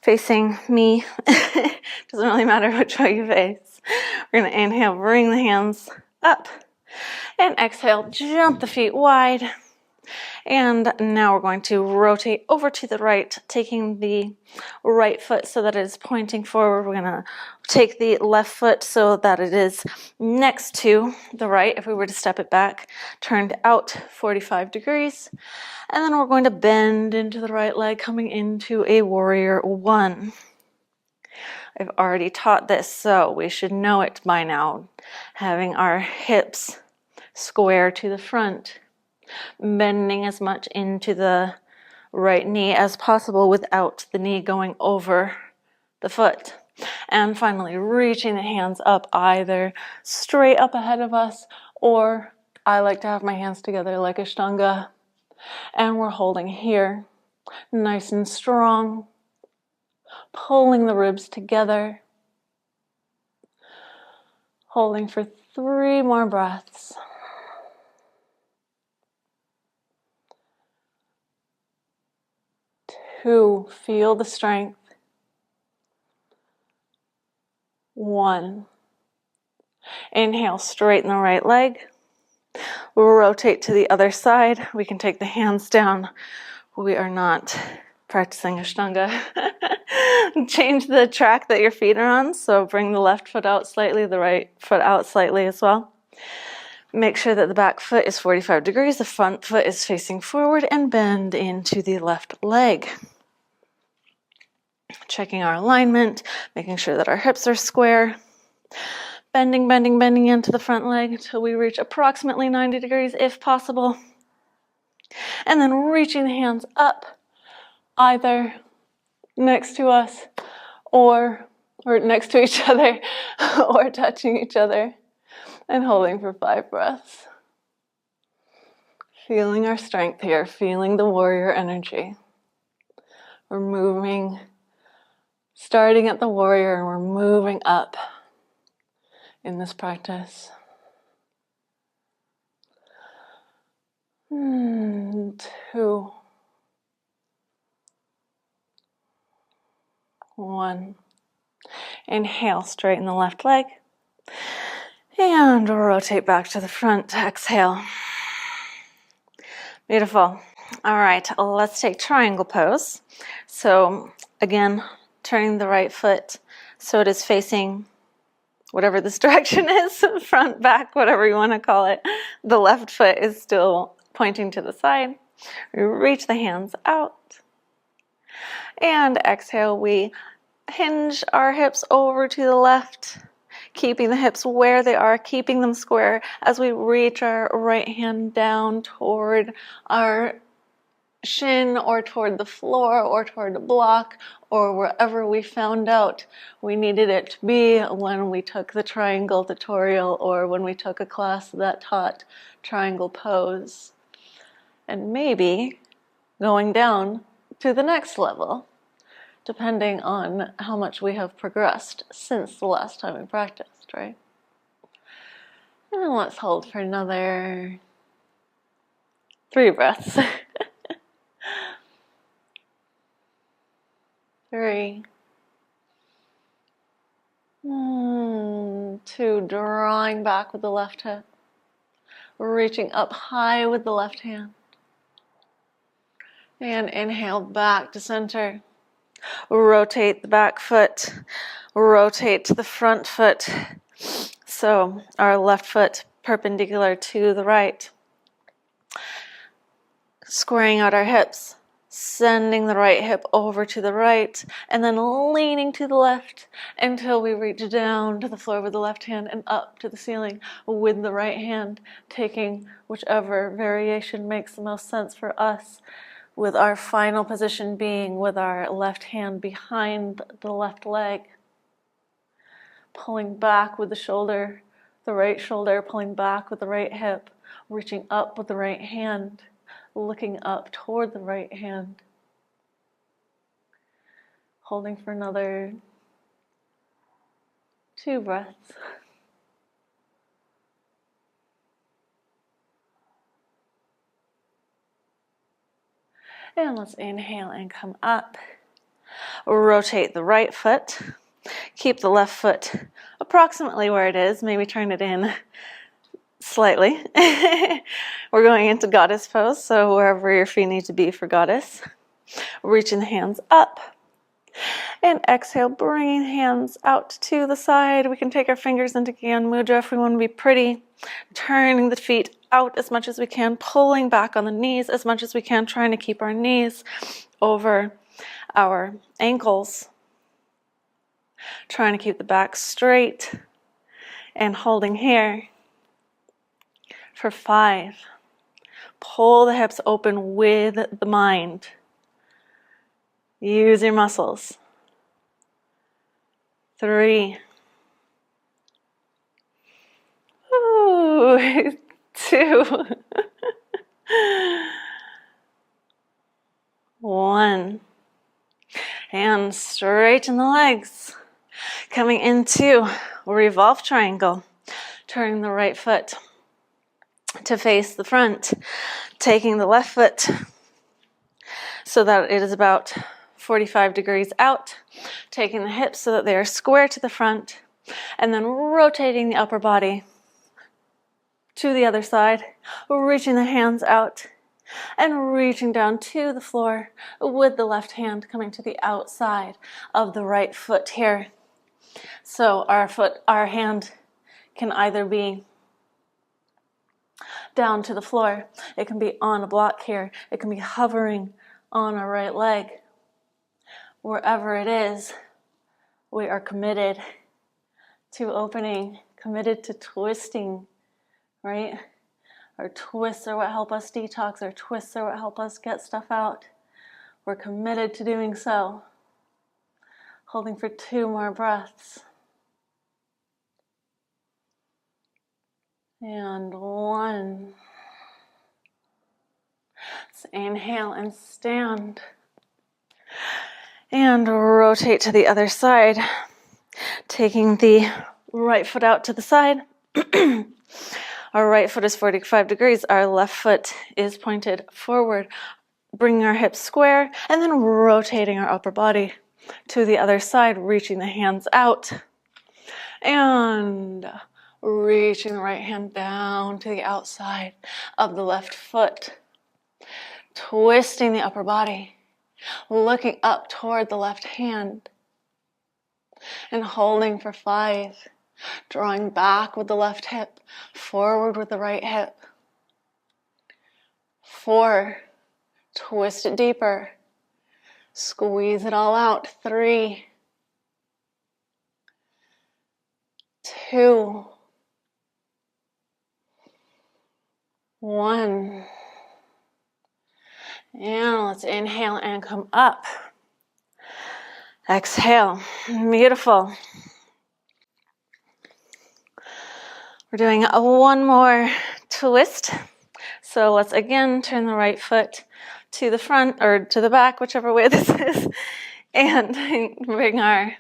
facing me. Doesn't really matter which way you face. We're going to inhale, bring the hands up, and exhale, jump the feet wide. And now we're going to rotate over to the right, taking the right foot so that it is pointing forward. We're going to take the left foot so that it is next to the right. If we were to step it back, turned out 45 degrees. And then we're going to bend into the right leg, coming into a warrior one. I've already taught this, so we should know it by now. Having our hips square to the front. Bending as much into the right knee as possible without the knee going over the foot. And finally, reaching the hands up either straight up ahead of us, or I like to have my hands together like Ashtanga. And we're holding here, nice and strong, pulling the ribs together. Holding for 3 more breaths. 2, feel the strength. 1, inhale, straighten the right leg. We'll rotate to the other side. We can take the hands down. We are not practicing Ashtanga. Change the track that your feet are on. So bring the left foot out slightly, the right foot out slightly as well. Make sure that the back foot is 45 degrees, the front foot is facing forward, and bend into the left leg. Checking our alignment, making sure that our hips are square. Bending, bending, bending into the front leg until we reach approximately 90 degrees if possible. And then reaching the hands up, either next to us or next to each other or touching each other, and holding for 5 breaths. Feeling our strength here, feeling the warrior energy. We're moving, starting at the warrior, and we're moving up in this practice. 2, 1. Inhale, straighten the left leg. And rotate back to the front. Exhale. Beautiful. All right, let's take triangle pose. So again, turning the right foot so it is facing whatever this direction is, front, back, whatever you want to call it. The left foot is still pointing to the side. We reach the hands out. And exhale, we hinge our hips over to the left, keeping the hips where they are, keeping them square as we reach our right hand down toward our shin or toward the floor or toward the block or wherever we found out we needed it to be when we took the triangle tutorial or when we took a class that taught triangle pose. And maybe going down to the next level, depending on how much we have progressed since the last time we practiced, right? And let's hold for another 3 breaths. 3, 2, drawing back with the left hip, reaching up high with the left hand. And inhale back to center. Rotate the back foot, rotate the front foot. So our left foot perpendicular to the right. Squaring out our hips, sending the right hip over to the right, and then leaning to the left until we reach down to the floor with the left hand and up to the ceiling with the right hand, taking whichever variation makes the most sense for us, with our final position being with our left hand behind the left leg, pulling back with the right shoulder, pulling back with the right hip, reaching up with the right hand, looking up toward the right hand. Holding for another 2 breaths. And let's inhale and come up. Rotate the right foot. Keep the left foot approximately where it is, maybe turn it in slightly. We're going into goddess pose, so wherever your feet need to be for goddess. Reaching the hands up. And exhale, bringing hands out to the side. We can take our fingers into Gyan Mudra if we want to be pretty. Turning the feet out as much as we can, pulling back on the knees as much as we can, trying to keep our knees over our ankles. Trying to keep the back straight and holding here for 5. Pull the hips open with the mind. Use your muscles. 3. 2. 1. And straighten the legs. Coming into revolve triangle. Turning the right foot to face the front. Taking the left foot so that it is about 45 degrees out. Taking the hips so that they are square to the front. And then rotating the upper body to the other side. Reaching the hands out. And reaching down to the floor with the left hand coming to the outside of the right foot here. So our hand can either be down to the floor, it can be on a block here, it can be hovering on our right leg. Wherever it is, we are committed to opening, committed to twisting, right? Our twists are what help us detox. Our twists are what help us get stuff out. We're committed to doing so. Holding for 2 more breaths. And 1. Let's inhale and stand. And rotate to the other side. Taking the right foot out to the side. Our right foot is 45 degrees. Our left foot is pointed forward. Bringing our hips square and then rotating our upper body to the other side, reaching the hands out. And reaching the right hand down to the outside of the left foot. Twisting the upper body. Looking up toward the left hand. And holding for 5. Drawing back with the left hip. Forward with the right hip. 4. Twist it deeper. Squeeze it all out. 3. 2. 1. And let's inhale and come up. Exhale. Beautiful. We're doing one more twist. So let's again turn the right foot to the front or to the back, whichever way this is, and bring our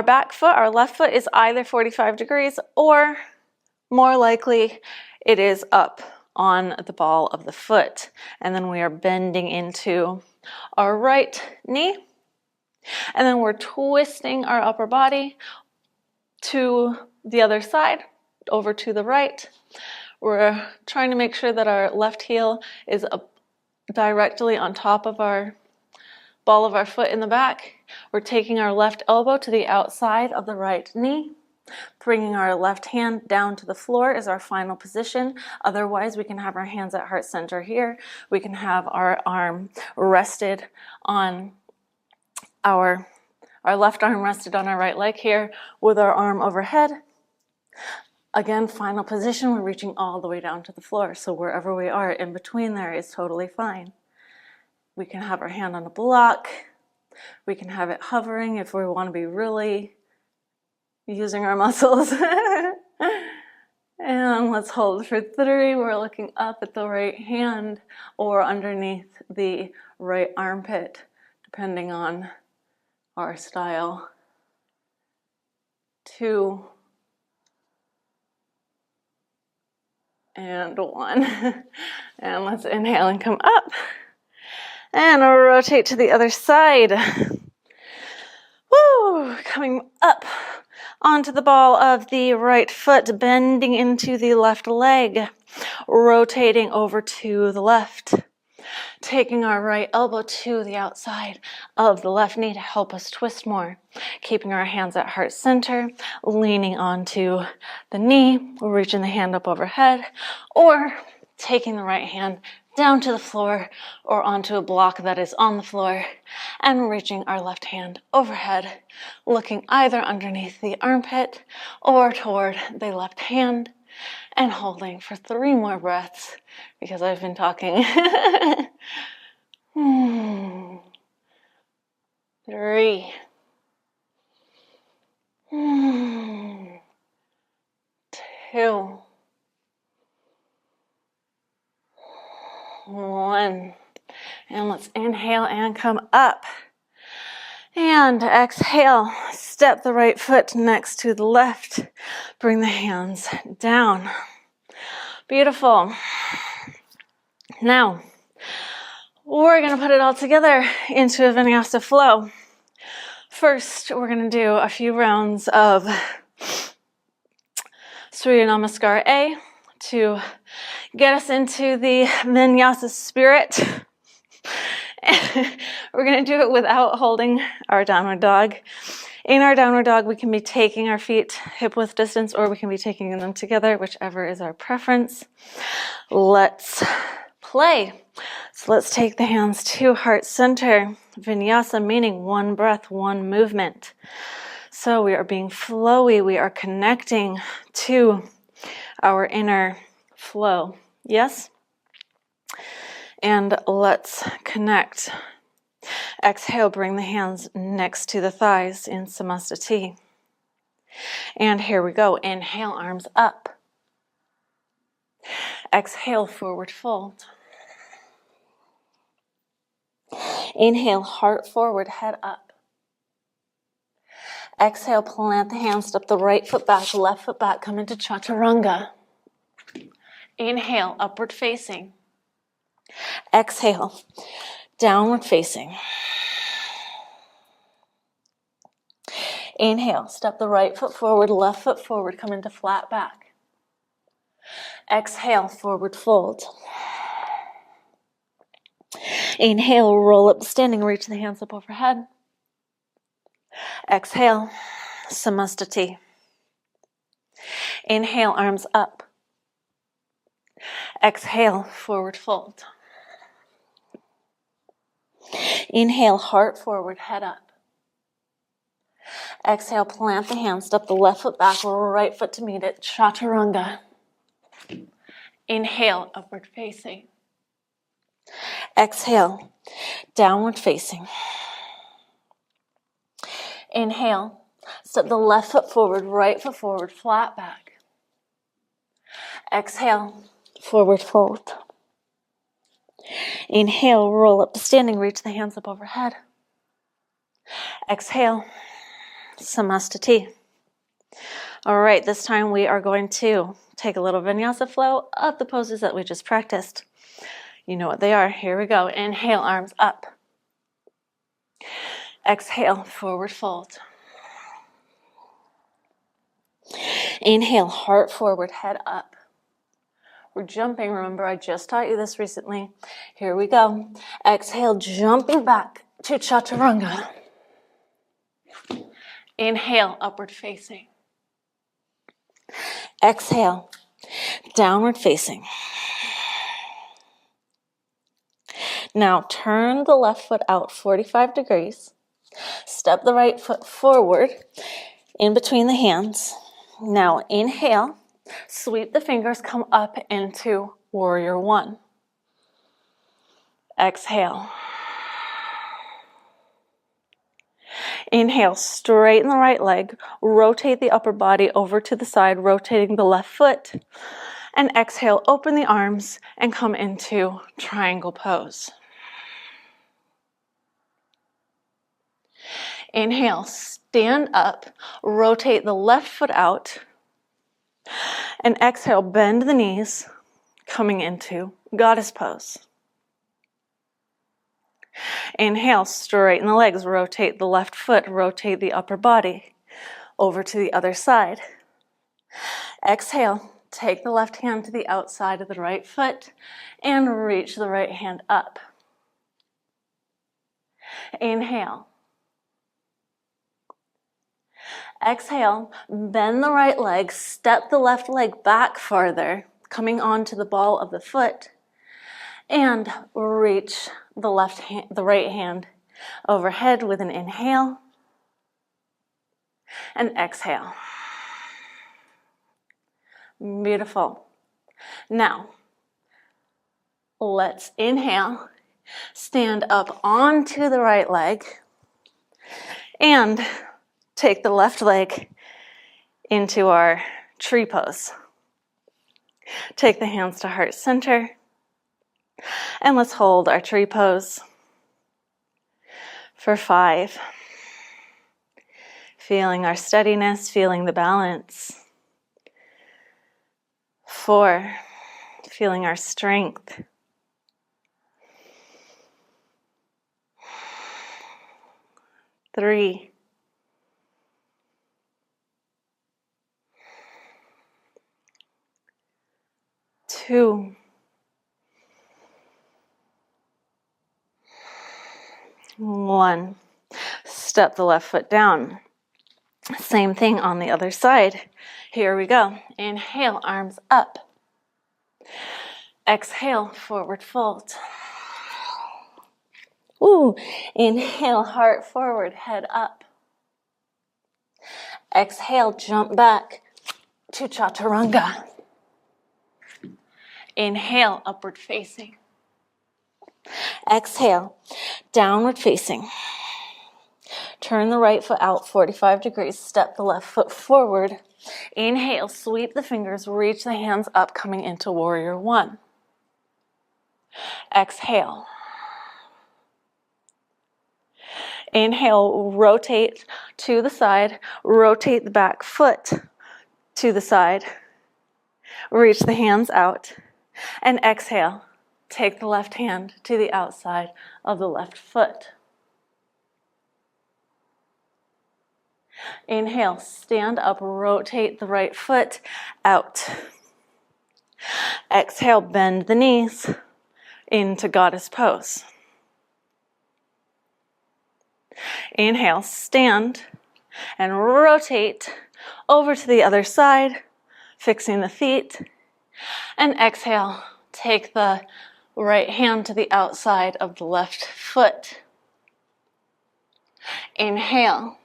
back foot, our left foot is either 45 degrees or more likely it is up on the ball of the foot. And then we are bending into our right knee. And then we're twisting our upper body to the other side, over to the right. We're trying to make sure that our left heel is up directly on top of our ball of our foot in the back. We're taking our left elbow to the outside of the right knee. Bringing our left hand down to the floor is our final position. Otherwise, we can have our hands at heart center here. We can have our arm rested on our left arm rested on our right leg here with our arm overhead. Again, final position, we're reaching all the way down to the floor. So wherever we are in between there is totally fine. We can have our hand on a block. We can have it hovering if we want to be really using our muscles. And let's hold for 3. We're looking up at the right hand or underneath the right armpit, depending on our style. 2. And 1. And let's inhale and come up. And rotate to the other side. Woo! Coming up onto the ball of the right foot, bending into the left leg, rotating over to the left, taking our right elbow to the outside of the left knee to help us twist more, keeping our hands at heart center, leaning onto the knee, reaching the hand up overhead, or taking the right hand down to the floor or onto a block that is on the floor and reaching our left hand overhead, looking either underneath the armpit or toward the left hand and holding for 3 more breaths because I've been talking. 3. 2. 1. And let's inhale and come up. And exhale. Step the right foot next to the left. Bring the hands down. Beautiful. Now, we're going to put it all together into a Vinyasa flow. First, we're going to do a few rounds of Surya Namaskar A to get us into the Vinyasa spirit. We're going to do it without holding our downward dog. In our downward dog, we can be taking our feet hip width distance or we can be taking them together, whichever is our preference. Let's play. So let's take the hands to heart center. Vinyasa meaning one breath, one movement. So we are being flowy. We are connecting to our inner flow. Yes? And let's connect. Exhale, bring the hands next to the thighs in Samastati. And here we go. Inhale, arms up. Exhale, forward fold. Inhale, heart forward, head up. Exhale, plant the hands, step the right foot back, left foot back, come into chaturanga. Inhale, upward facing. Exhale, downward facing. Inhale, step the right foot forward, left foot forward, come into flat back. Exhale, forward fold. Inhale, roll up standing, reach the hands up overhead. Exhale, samastati. Inhale, arms up. Exhale, forward fold. Inhale, heart forward, head up. Exhale, plant the hands, step the left foot back, right foot to meet it, chaturanga. Inhale, upward facing. Exhale, downward facing. Inhale, step the left foot forward, right foot forward, flat back. Exhale, forward fold. Inhale, roll up to standing, reach the hands up overhead. Exhale, samastati. All right, this time we are going to take a little vinyasa flow of the poses that we just practiced. You know what they are. Here we go. Inhale, arms up. Exhale, forward fold. Inhale, heart forward, head up. We're jumping. Remember, I just taught you this recently. Here we go. Exhale, jumping back to chaturanga. Inhale, upward facing. Exhale, downward facing. Now turn the left foot out 45 degrees. Step the right foot forward in between the hands. Now inhale, sweep the fingers, come up into warrior one. Exhale. Inhale, straighten the right leg, rotate the upper body over to the side, rotating the left foot. And exhale, open the arms and come into triangle pose. Inhale, stand up, rotate the left foot out. And exhale, bend the knees, coming into goddess pose. Inhale, straighten the legs, rotate the left foot, rotate the upper body over to the other side. Exhale, take the left hand to the outside of the right foot and reach the right hand up. Inhale. Exhale, bend the right leg, step the left leg back farther, coming onto the ball of the foot, and reach the right hand overhead with an inhale and exhale. Beautiful. Now, let's inhale, stand up onto the right leg, and take the left leg into our tree pose. Take the hands to heart center. And let's hold our tree pose for 5. Feeling our steadiness, feeling the balance. 4, feeling our strength. 3, 2, 1. Step the left foot down. Same thing on the other side. Here we go. Inhale, arms up. Exhale, forward fold. Ooh. Inhale, heart forward, head up. Exhale, jump back to chaturanga. Inhale, upward facing. Exhale, downward facing. Turn the right foot out 45 degrees. Step the left foot forward Inhale, sweep the fingers, reach the hands up, coming into Warrior One. Exhale. Inhale, rotate to the side, rotate the back foot to the side, reach the hands out, and exhale, take the left hand to the outside of the left foot. Inhale, stand up, rotate the right foot out. Exhale, bend the knees into Goddess pose. Inhale, stand and rotate over to the other side, fixing the feet. And exhale, take the right hand to the outside of the left foot. Inhale.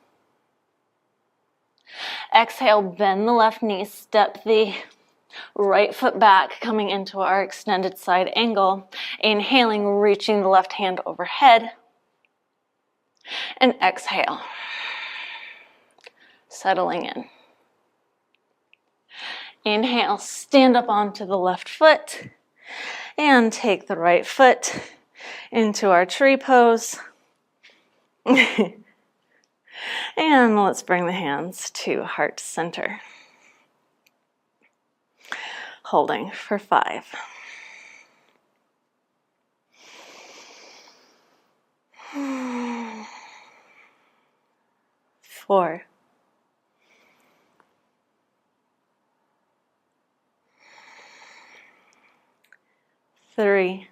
Exhale, bend the left knee, step the right foot back, coming into our extended side angle. Inhaling, reaching the left hand overhead. And exhale, settling in. Inhale, stand up onto the left foot and take the right foot into our tree pose. And let's bring the hands to heart center. Holding for 5. 4. 3.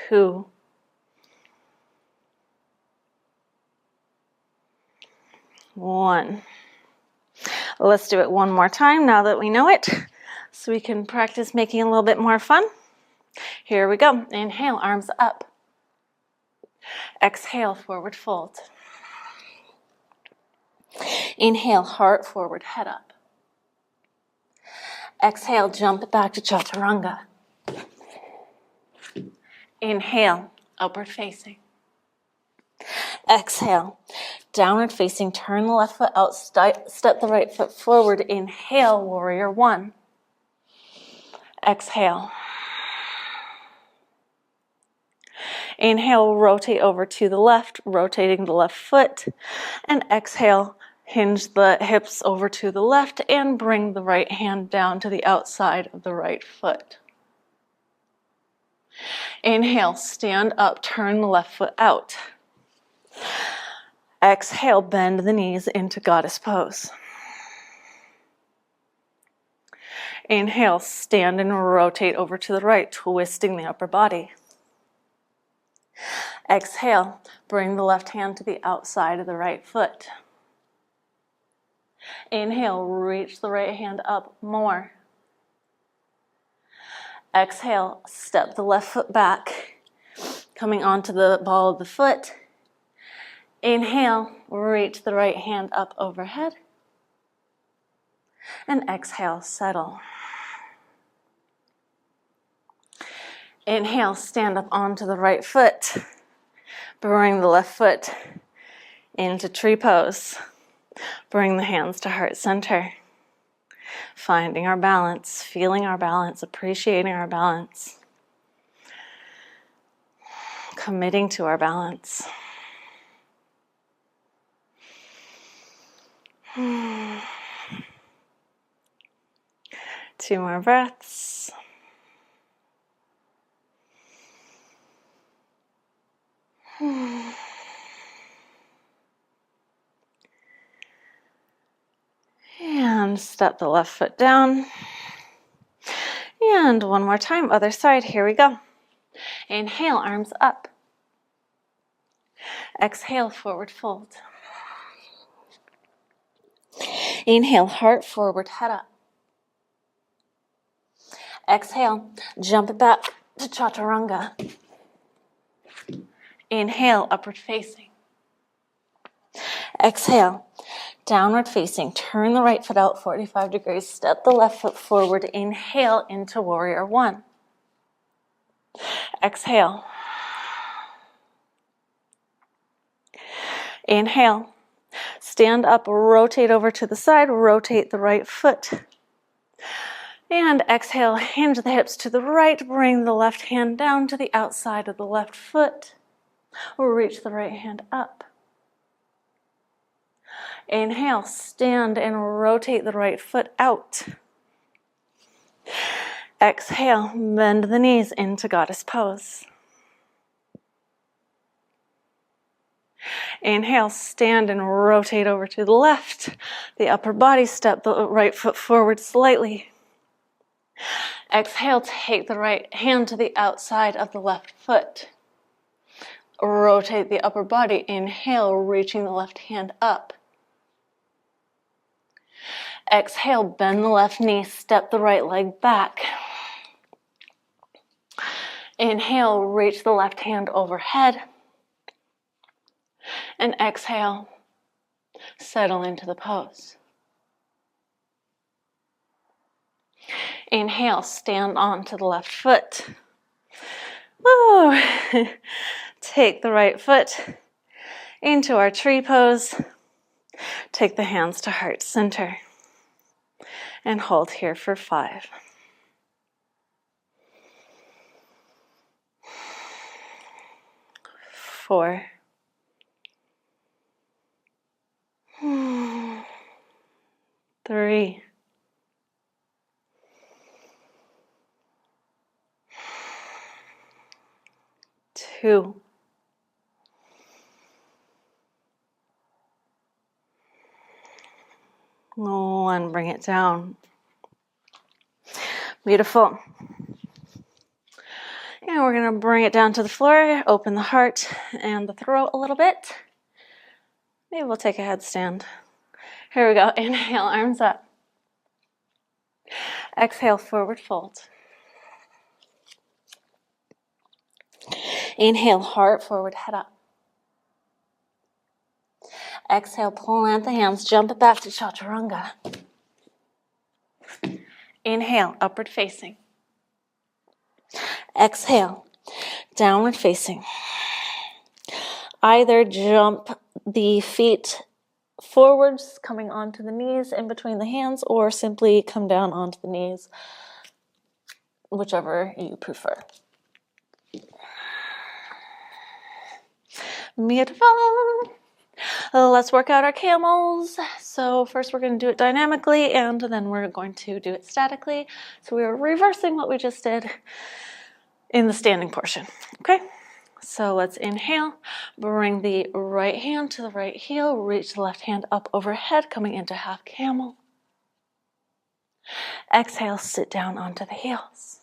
2. 1. Let's do it one more time now that we know it, so we can practice making it a little bit more fun. Here we go. Inhale, arms up. Exhale, forward fold. Inhale, heart forward, head up. Exhale, jump back to Chaturanga. Inhale, upward facing. Exhale, downward facing, turn the left foot out, step the right foot forward. Inhale, Warrior One. Exhale. Inhale, rotate over to the left, rotating the left foot. And exhale, hinge the hips over to the left and bring the right hand down to the outside of the right foot. Inhale, stand up, turn the left foot out. Exhale, bend the knees into Goddess pose. Inhale, stand and rotate over to the right, twisting the upper body. Exhale, bring the left hand to the outside of the right foot. Inhale, reach the right hand up more. Exhale, step the left foot back, coming onto the ball of the foot. Inhale, reach the right hand up overhead. And exhale, settle. Inhale, stand up onto the right foot. Bring the left foot into tree pose. Bring the hands to heart center. Finding our balance, feeling our balance, appreciating our balance. Committing to our balance. 2 more breaths. And step the left foot down. And one more time, other side. Here we go. Inhale, arms up. Exhale, forward fold. Inhale, heart forward, head up. Exhale, jump it back to Chaturanga. Inhale, upward facing. Exhale, downward facing. Turn the right foot out 45 degrees. Step the left foot forward. Inhale into Warrior One. Exhale. Inhale. Stand up, rotate over to the side, rotate the right foot. And exhale, hinge the hips to the right, bring the left hand down to the outside of the left foot. Reach the right hand up. Inhale, stand and rotate the right foot out. Exhale, bend the knees into goddess pose. Inhale, stand and rotate over to the left. The upper body, step the right foot forward slightly. Exhale, take the right hand to the outside of the left foot. Rotate the upper body. Inhale, reaching the left hand up. Exhale, bend the left knee, step the right leg back. Inhale, reach the left hand overhead. And exhale, settle into the pose. Inhale, stand onto the left foot. Woo. Take the right foot into our tree pose. Take the hands to heart center. And hold here for 5. 4. 3. 2. 1. Bring it down. Beautiful. And we're going to bring it down to the floor, open the heart and the throat a little bit. Maybe we'll take a headstand. Here we go. Inhale, arms up. Exhale, forward fold. Inhale, heart forward, head up. Exhale, plant the hands, jump it back to chaturanga. Inhale, upward facing. Exhale, downward facing. Either jump the feet forwards, coming onto the knees in between the hands, or simply come down onto the knees, whichever you prefer. Beautiful. Let's work out our camels. So first we're going to do it dynamically, and then we're going to do it statically. So we are reversing what we just did in the standing portion. Okay? So let's inhale, bring the right hand to the right heel, reach the left hand up overhead, coming into half camel. Exhale, sit down onto the heels.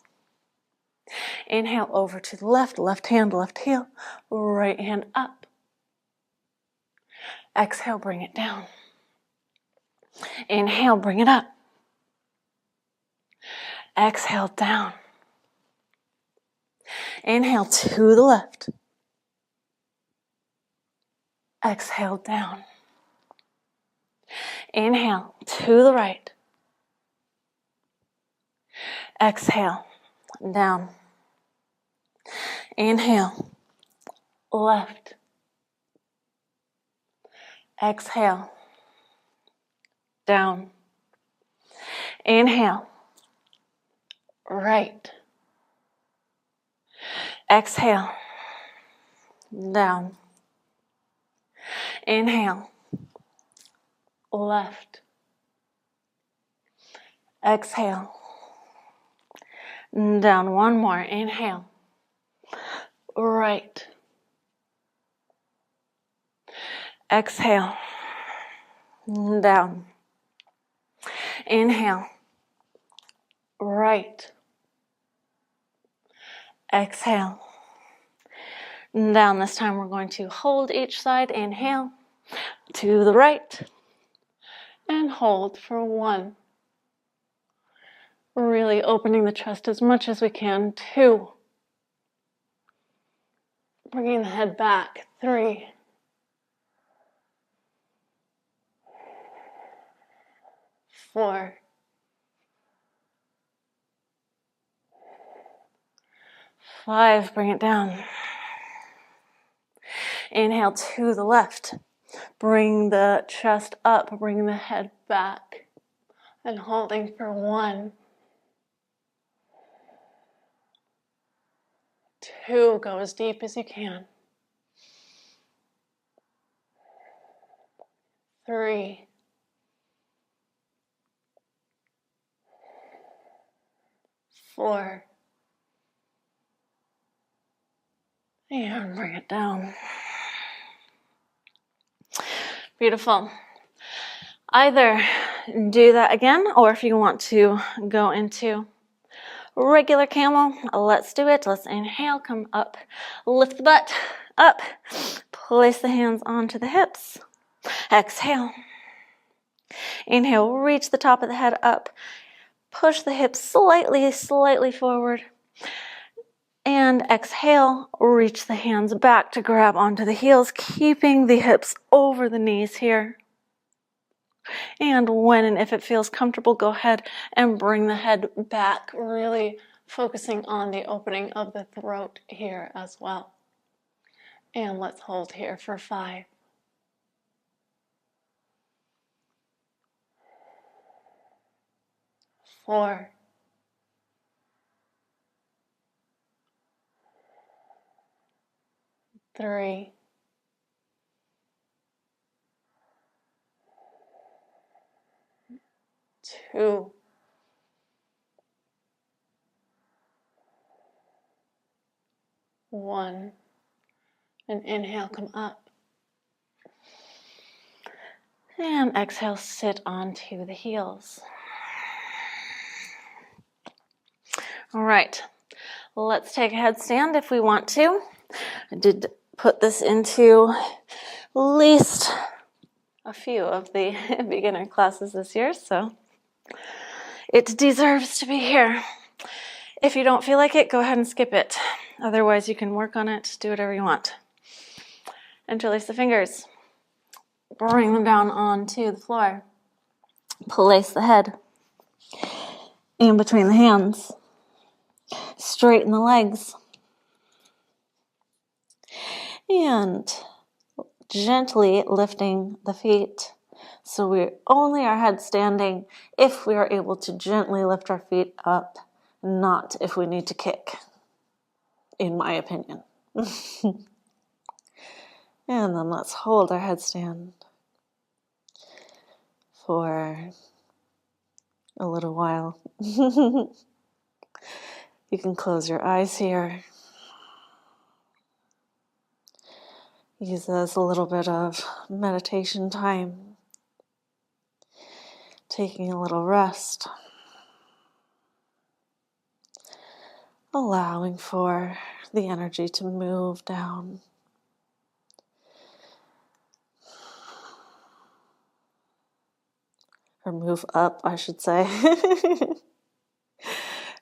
Inhale, over to the left hand, left heel, right hand up. Exhale, bring it down. Inhale, bring it up. Exhale, down. Inhale to the left. Exhale, down. Inhale to the right. Exhale, down. Inhale, left. Exhale, down. Inhale, right. Exhale, down. Inhale, left. Exhale, down. One more. Inhale, right. Exhale, down. Inhale, right. Exhale, down. This time we're going to hold each side. Inhale to the right and hold for 1. Really opening the chest as much as we can. 2. Bringing the head back. 3. 4. 5. Bring it down. Inhale to the left. Bring the chest up, bring the head back, and holding for 1, 2, go as deep as you can. 3, 4, and bring it down. Beautiful. Either do that again, or if you want to go into regular camel, let's do it. Let's inhale, come up, lift the butt up, place the hands onto the hips. Exhale. Inhale, reach the top of the head up, push the hips slightly forward. And exhale, reach the hands back to grab onto the heels, keeping the hips over the knees here. And when and if it feels comfortable, go ahead and bring the head back, really focusing on the opening of the throat here as well. And let's hold here for 5. 4. 3. 2. 1. And inhale, come up. And exhale, sit onto the heels. All right, let's take a headstand if we want to. I did put this into at least a few of the beginner classes this year, so it deserves to be here. If you don't feel like it, go ahead and skip it. Otherwise, you can work on it, do whatever you want. Interlace the fingers. Bring them down onto the floor. Place the head in between the hands. Straighten the legs. And gently lifting the feet. So we only are headstanding if we are able to gently lift our feet up, not if we need to kick, in my opinion. And then let's hold our headstand for a little while. You can close your eyes here. Use this as a little bit of meditation time. Taking a little rest. Allowing for the energy to move down. Or move up, I should say.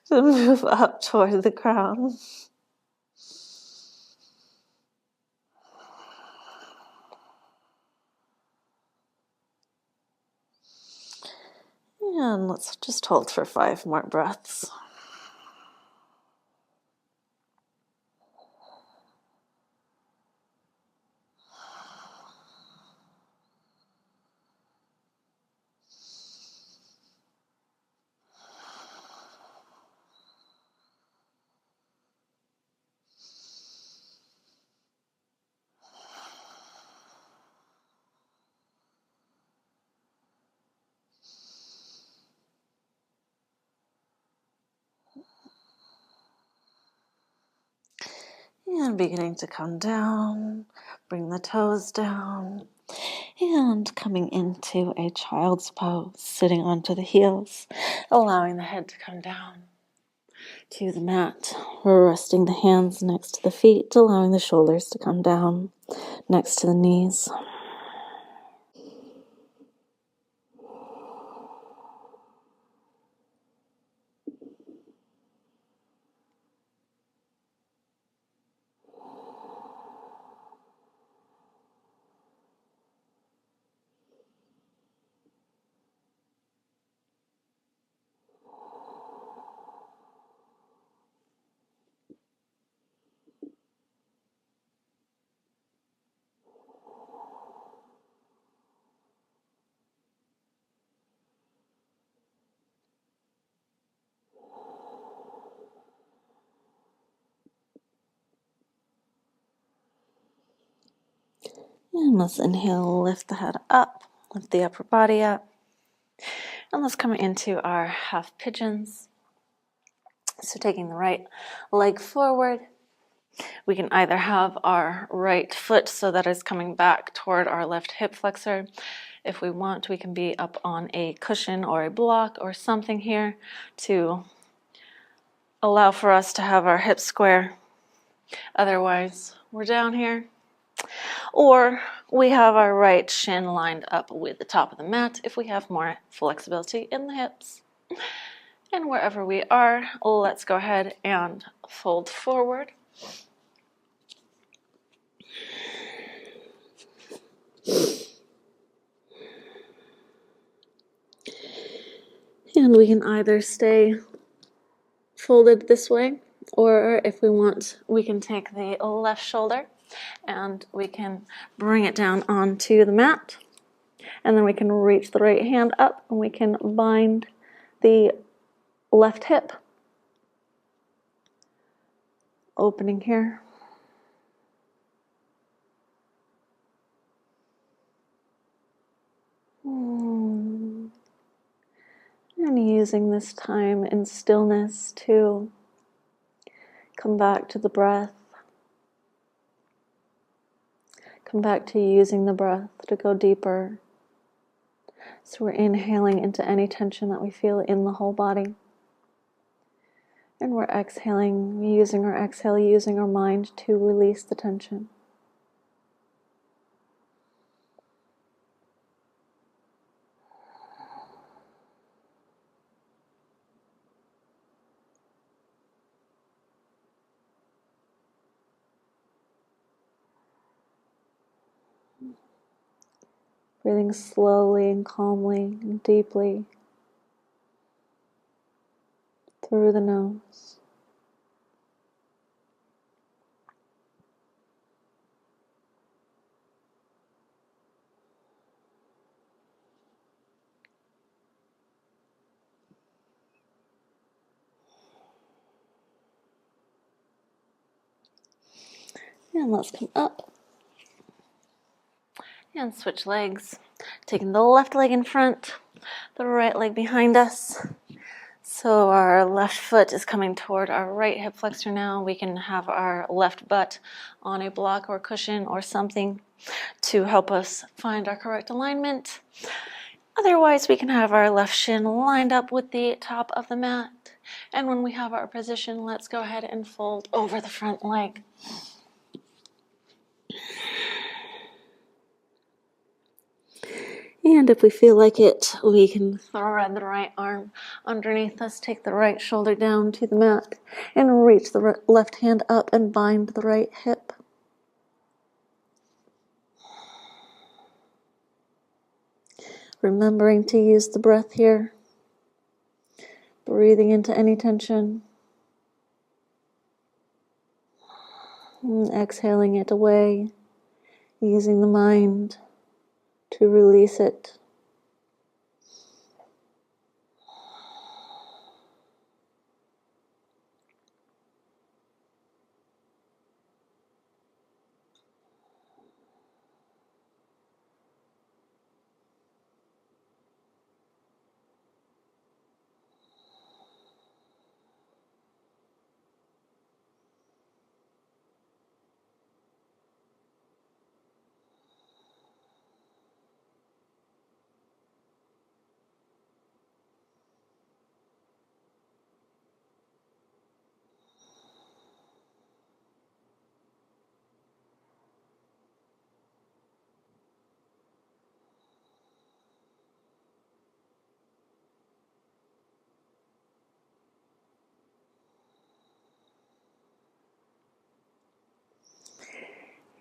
To move up toward the crown. And let's just hold for 5 more breaths. And beginning to come down, bring the toes down, and coming into a child's pose, sitting onto the heels, allowing the head to come down to the mat. We're resting the hands next to the feet, allowing the shoulders to come down next to the knees. And let's inhale, lift the head up, lift the upper body up. And let's come into our half pigeons. So taking the right leg forward, we can either have our right foot so that it's coming back toward our left hip flexor. If we want, we can be up on a cushion or a block or something here to allow for us to have our hips square. Otherwise, we're down here. Or we have our right shin lined up with the top of the mat if we have more flexibility in the hips. And wherever we are, let's go ahead and fold forward. And we can either stay folded this way, or if we want, we can take the left shoulder and we can bring it down onto the mat. And then we can reach the right hand up and we can bind the left hip. Opening here. And using this time in stillness to come back to the breath. Come back to using the breath to go deeper. So we're inhaling into any tension that we feel in the whole body. And we're exhaling, using our exhale, using our mind to release the tension. Breathing slowly and calmly and deeply through the nose. And let's come up and switch legs. Taking the left leg in front, the right leg behind us. So our left foot is coming toward our right hip flexor now. We can have our left butt on a block or cushion or something to help us find our correct alignment. Otherwise, we can have our left shin lined up with the top of the mat. And when we have our position, let's go ahead and fold over the front leg. And if we feel like it, we can thread the right arm underneath us, take the right shoulder down to the mat, and reach the left hand up and bind the right hip. Remembering to use the breath here, breathing into any tension, and exhaling it away, using the mind to release it.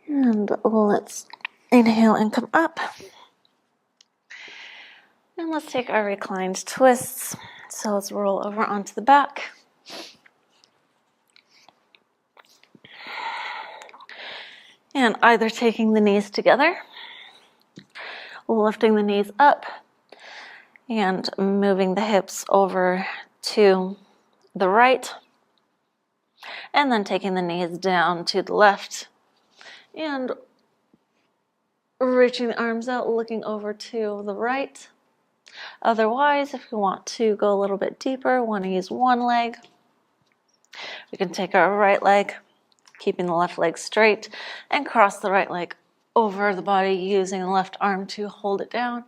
And let's inhale and come up. And let's take our reclined twists. So let's roll over onto the back. And either taking the knees together, lifting the knees up, and moving the hips over to the right, and then taking the knees down to the left, and reaching the arms out, looking over to the right. Otherwise, if you want to go a little bit deeper, want to use one leg, we can take our right leg, keeping the left leg straight, and cross the right leg over the body, using the left arm to hold it down,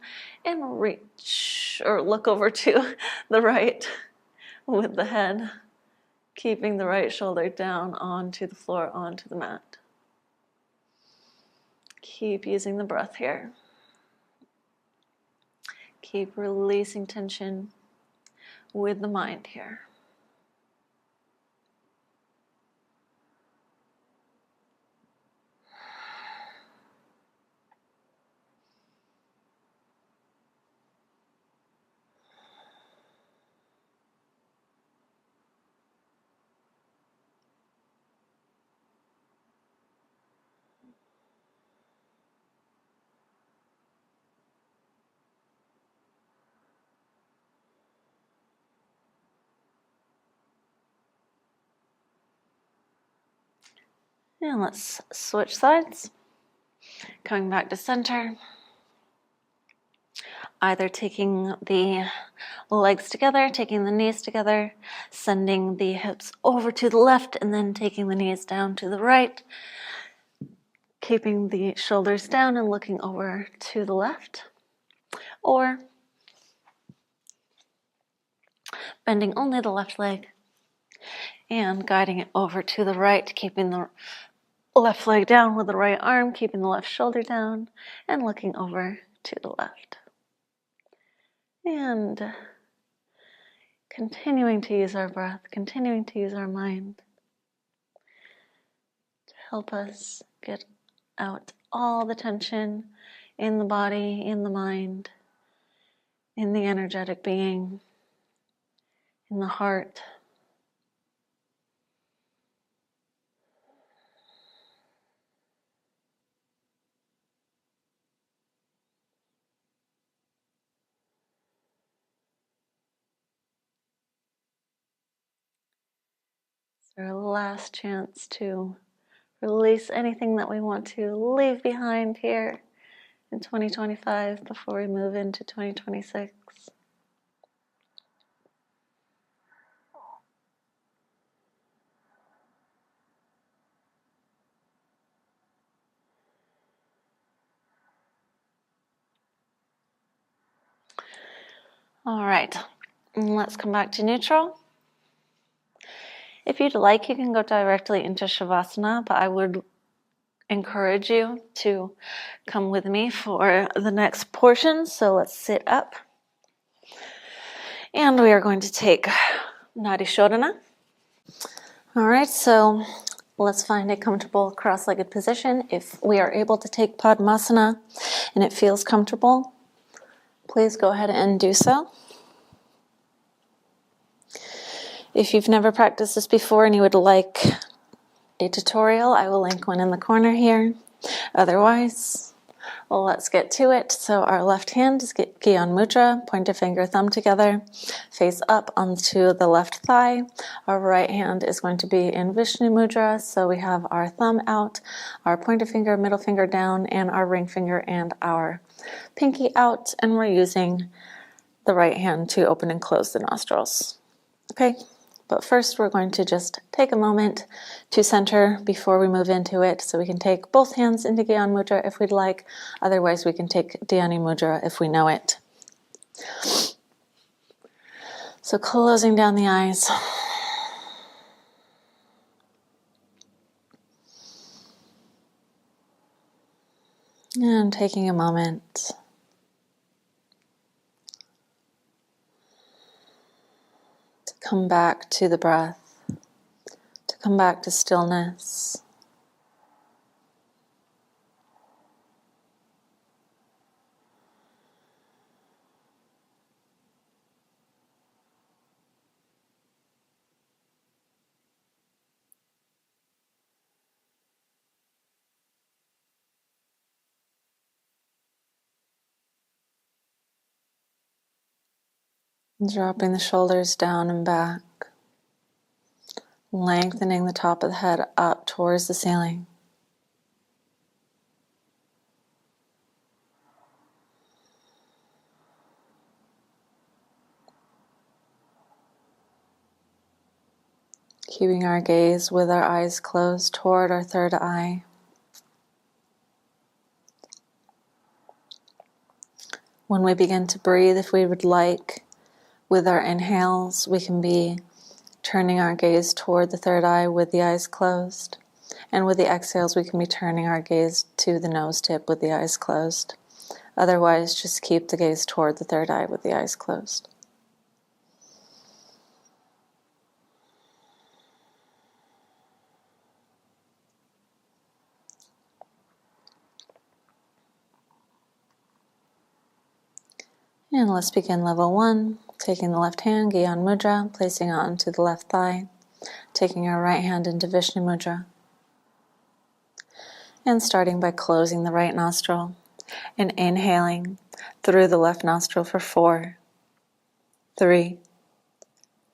and reach or look over to the right with the head, keeping the right shoulder down onto the floor, onto the mat. Keep using the breath here. Keep releasing tension with the mind here. And let's switch sides. Coming back to center. Either taking the legs together, taking the knees together, sending the hips over to the left, and then taking the knees down to the right. Keeping the shoulders down and looking over to the left. Or bending only the left leg and guiding it over to the right, keeping the left leg down with the right arm, keeping the left shoulder down, and looking over to the left. And continuing to use our breath, continuing to use our mind to help us get out all the tension in the body, in the mind, in the energetic being, in the heart. Our last chance to release anything that we want to leave behind here in 2025 before we move into 2026. All right, and let's come back to neutral. If you'd like, you can go directly into Shavasana, but I would encourage you to come with me for the next portion. So let's sit up. And we are going to take Nadi Shodhana. All right, so let's find a comfortable cross-legged position. If we are able to take Padahastasana and it feels comfortable, please go ahead and do so. If you've never practiced this before and you would like a tutorial, I will link one in the corner here. Otherwise, well, let's get to it. So our left hand is Gyan Mudra, pointer finger, thumb together, face up onto the left thigh. Our right hand is going to be in Vishnu Mudra, so we have our thumb out, our pointer finger, middle finger down, and our ring finger and our pinky out, and we're using the right hand to open and close the nostrils. Okay? But first we're going to just take a moment to center before we move into it. So we can take both hands into Gyan Mudra if we'd like. Otherwise we can take Dhyani Mudra if we know it. So closing down the eyes. And taking a moment come back to the breath, to come back to stillness. Dropping the shoulders down and back. Lengthening the top of the head up towards the ceiling. Keeping our gaze with our eyes closed toward our third eye. When we begin to breathe, if we would like, with our inhales, we can be turning our gaze toward the third eye with the eyes closed. And with the exhales, we can be turning our gaze to the nose tip with the eyes closed. Otherwise, just keep the gaze toward the third eye with the eyes closed. And let's begin level 1, taking the left hand, Gyan Mudra, placing it onto the left thigh, taking our right hand into Vishnu Mudra, and starting by closing the right nostril and inhaling through the left nostril for 4, 3,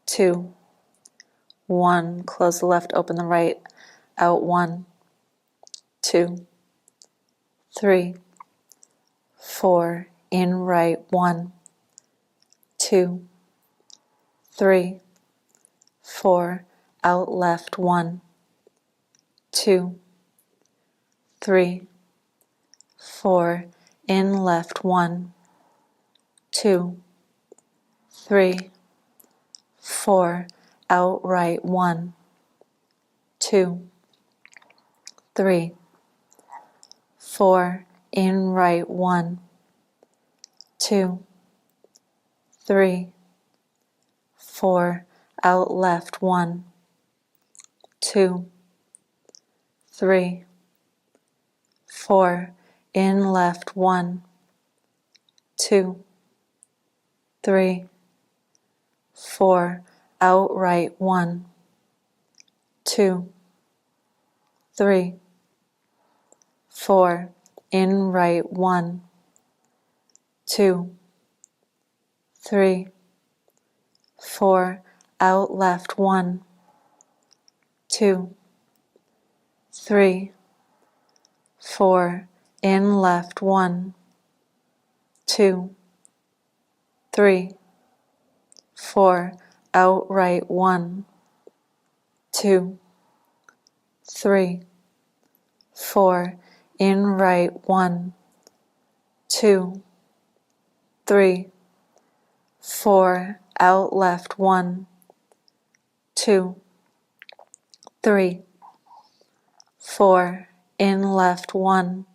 2, 1. Close the left, open the right, out 1, 2, 3, 4. In right 1, 2, 3, 4. Out left 1, 2, 3, 4. In left 1, 2, 3, 4. Out right 1, 2, 3, 4. In right 1, 2, 3, 4. Out left 1, 2, 3, 4. In left 1, 2, 3, 4. Out right 1, 2, 3, 4. In right 1, 2, 3, 4. Out left 1, 2, 3, 4. In left 1, 2, 3, 4. Out right 1, 2, 3, 4. In right 1, 2, 3, 4. Out left 1, 2, 3, 4. In left 1,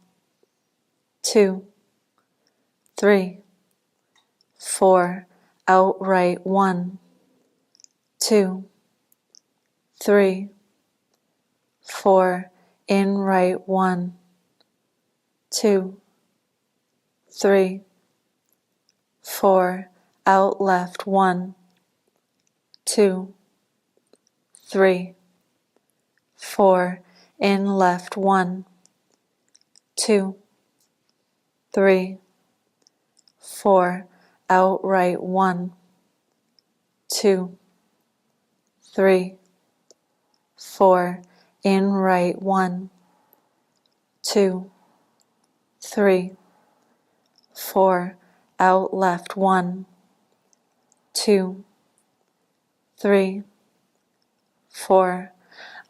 2, 3, 4. Out right 1, 2, 3, 4. In right 1, 2, 3, 4. Out left 1, 2, 3, 4. In left 1, 2, 3, 4. Out right 1, 2, 3, 4. In right 1, 2, 3, 4. Out left 1, 2, 3, 4.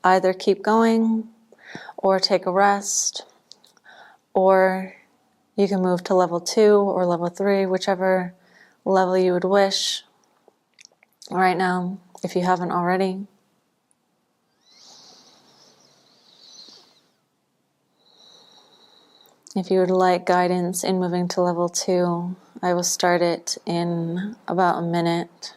Either keep going or take a rest, or you can move to level 2 or level 3, whichever level you would wish right now, if you haven't already. If you would like guidance in moving to level 2, I will start it in about a minute.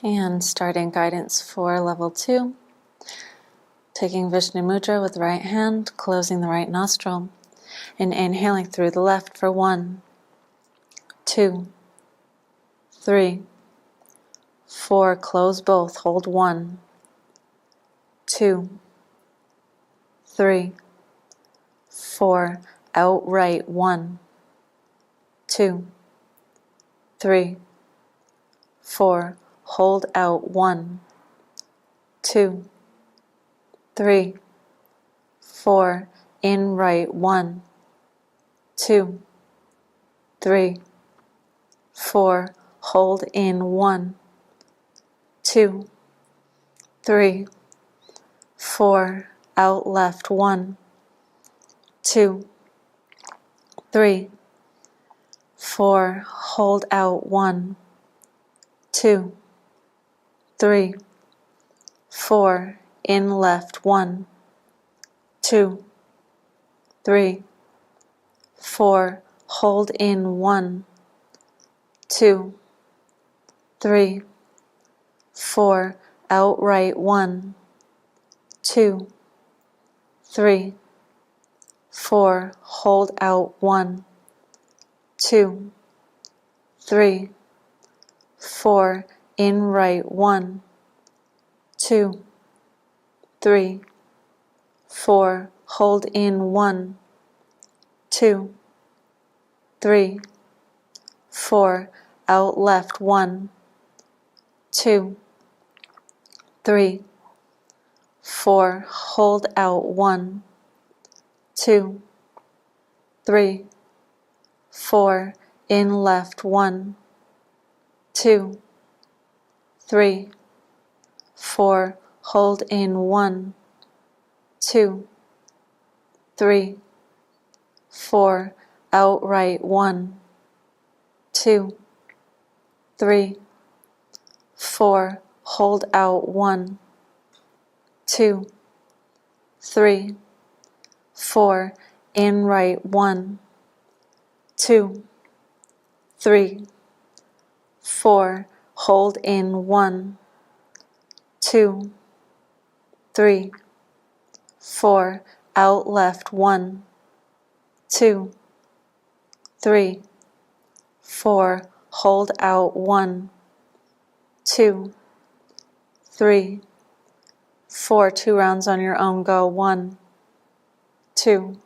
And starting guidance for level 2. Taking Vishnu Mudra with the right hand, closing the right nostril, and inhaling through the left for 1, 2, 3, 4. Close both. Hold 1, 2, 3, 4. Out right 1, 2, 3, 4. Hold out 1, 2, 3, 4. In right 1, 2, 3, 4. Hold in 1, 2, 3, 4. Out left 1, 2, 3, 4. Hold out 1, 2, 3, 4. In left 1, 2, 3, 4. Hold in 1, 2, 3, 4. Out right 1, 2, 3, 4. Hold out 1, 2, 3, 4. In right 1, 2, 3, 4. Hold in 1, 2, 3, 4. Out left 1, 2, 3, 4. Hold out 1, 2, 3, 4. In left 1, 2, 3, 4. Hold in 1, 2, 3, 4. Out right 1, 2, 3, 4. Hold out 1, 2, 3, 4. In right 1, 2, 3, 4. Hold in 1, 2, 3, 4. Out left 1, 2, 3, 4. Hold out 1, 2, 3, 4. 2 rounds on your own. Go. 1, 2.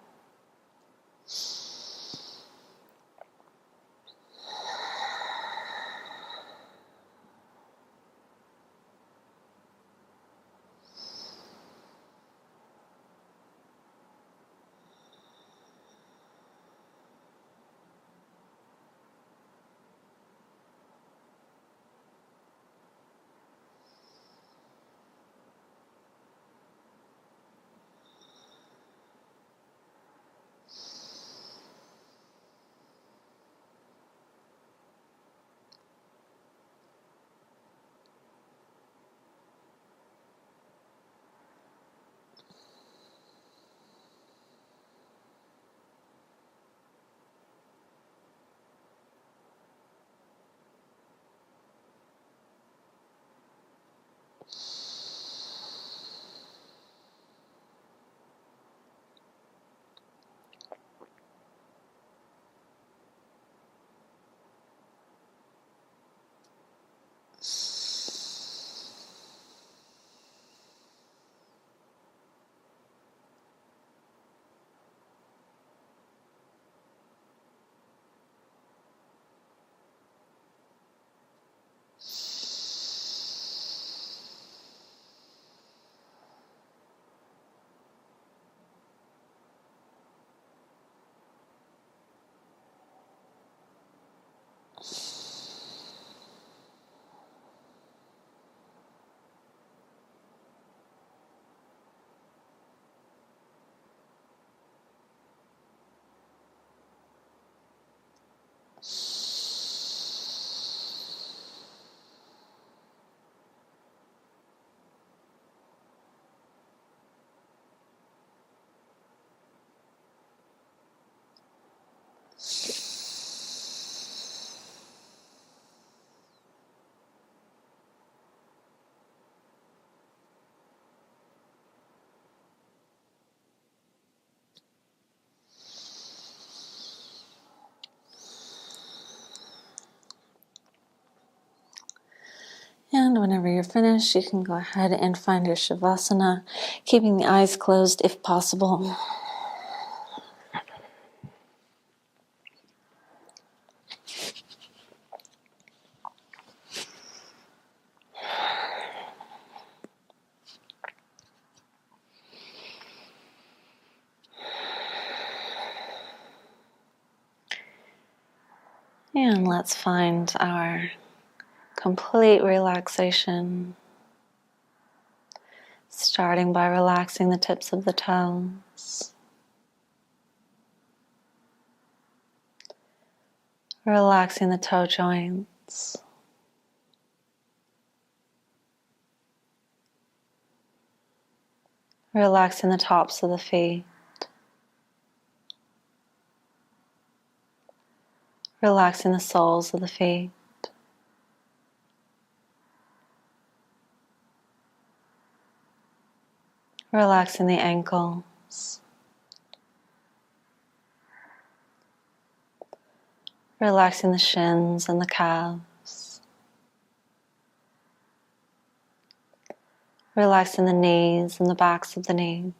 And whenever you're finished, you can go ahead and find your Shavasana, keeping the eyes closed if possible. And let's find our complete relaxation, starting by relaxing the tips of the toes, relaxing the toe joints, relaxing the tops of the feet, relaxing the soles of the feet, relaxing the ankles, relaxing the shins and the calves, relaxing the knees and the backs of the knees,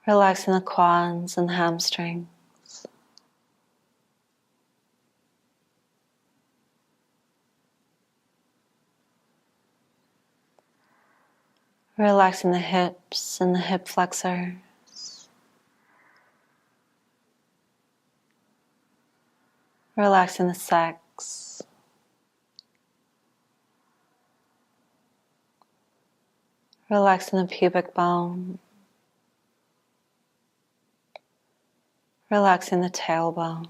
relaxing the quads and the hamstrings, relaxing the hips and the hip flexors, relaxing the sex, relaxing the pubic bone, relaxing the tailbone,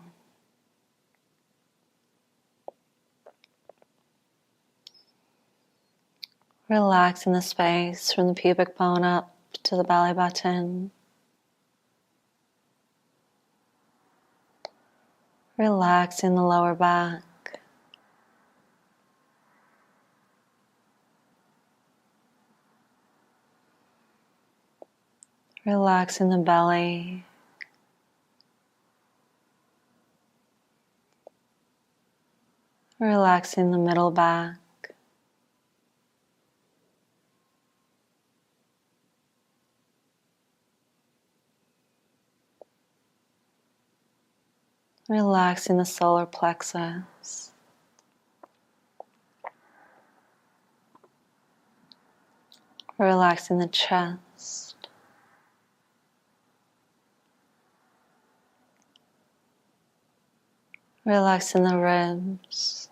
relaxing the space from the pubic bone up to the belly button, relaxing the lower back, relaxing the belly, relaxing the middle back, relaxing the solar plexus, relaxing the chest, relaxing the ribs,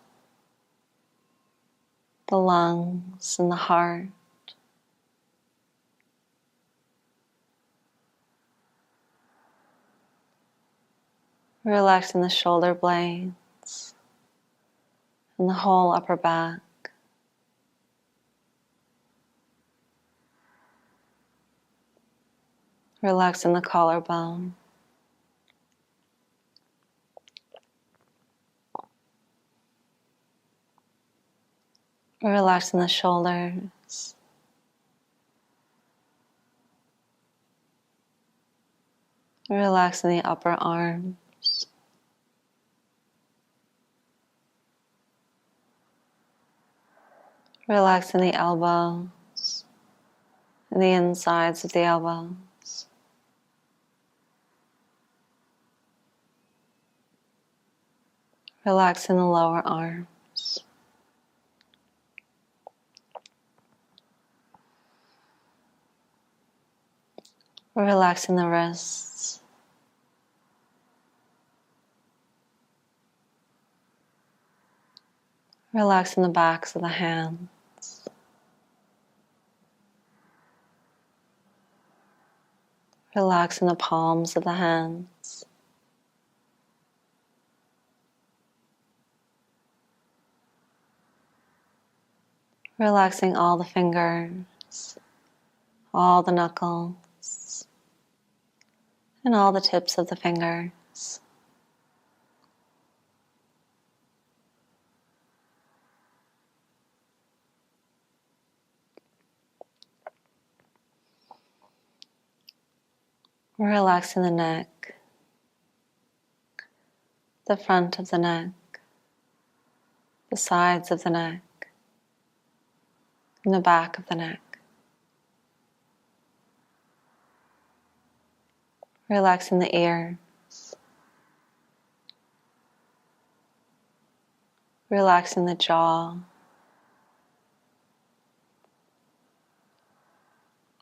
the lungs and the heart, relaxing the shoulder blades and the whole upper back, relaxing the collarbone, relaxing the shoulders, relaxing the upper arms, relaxing the elbows and the insides of the elbows, relaxing the lower arms, relaxing the wrists, relaxing the backs of the hands, relaxing the palms of the hands, relaxing all the fingers, all the knuckles, and all the tips of the fingers. Relaxing the neck, the front of the neck, the sides of the neck, and the back of the neck. Relaxing the ears, relaxing the jaw,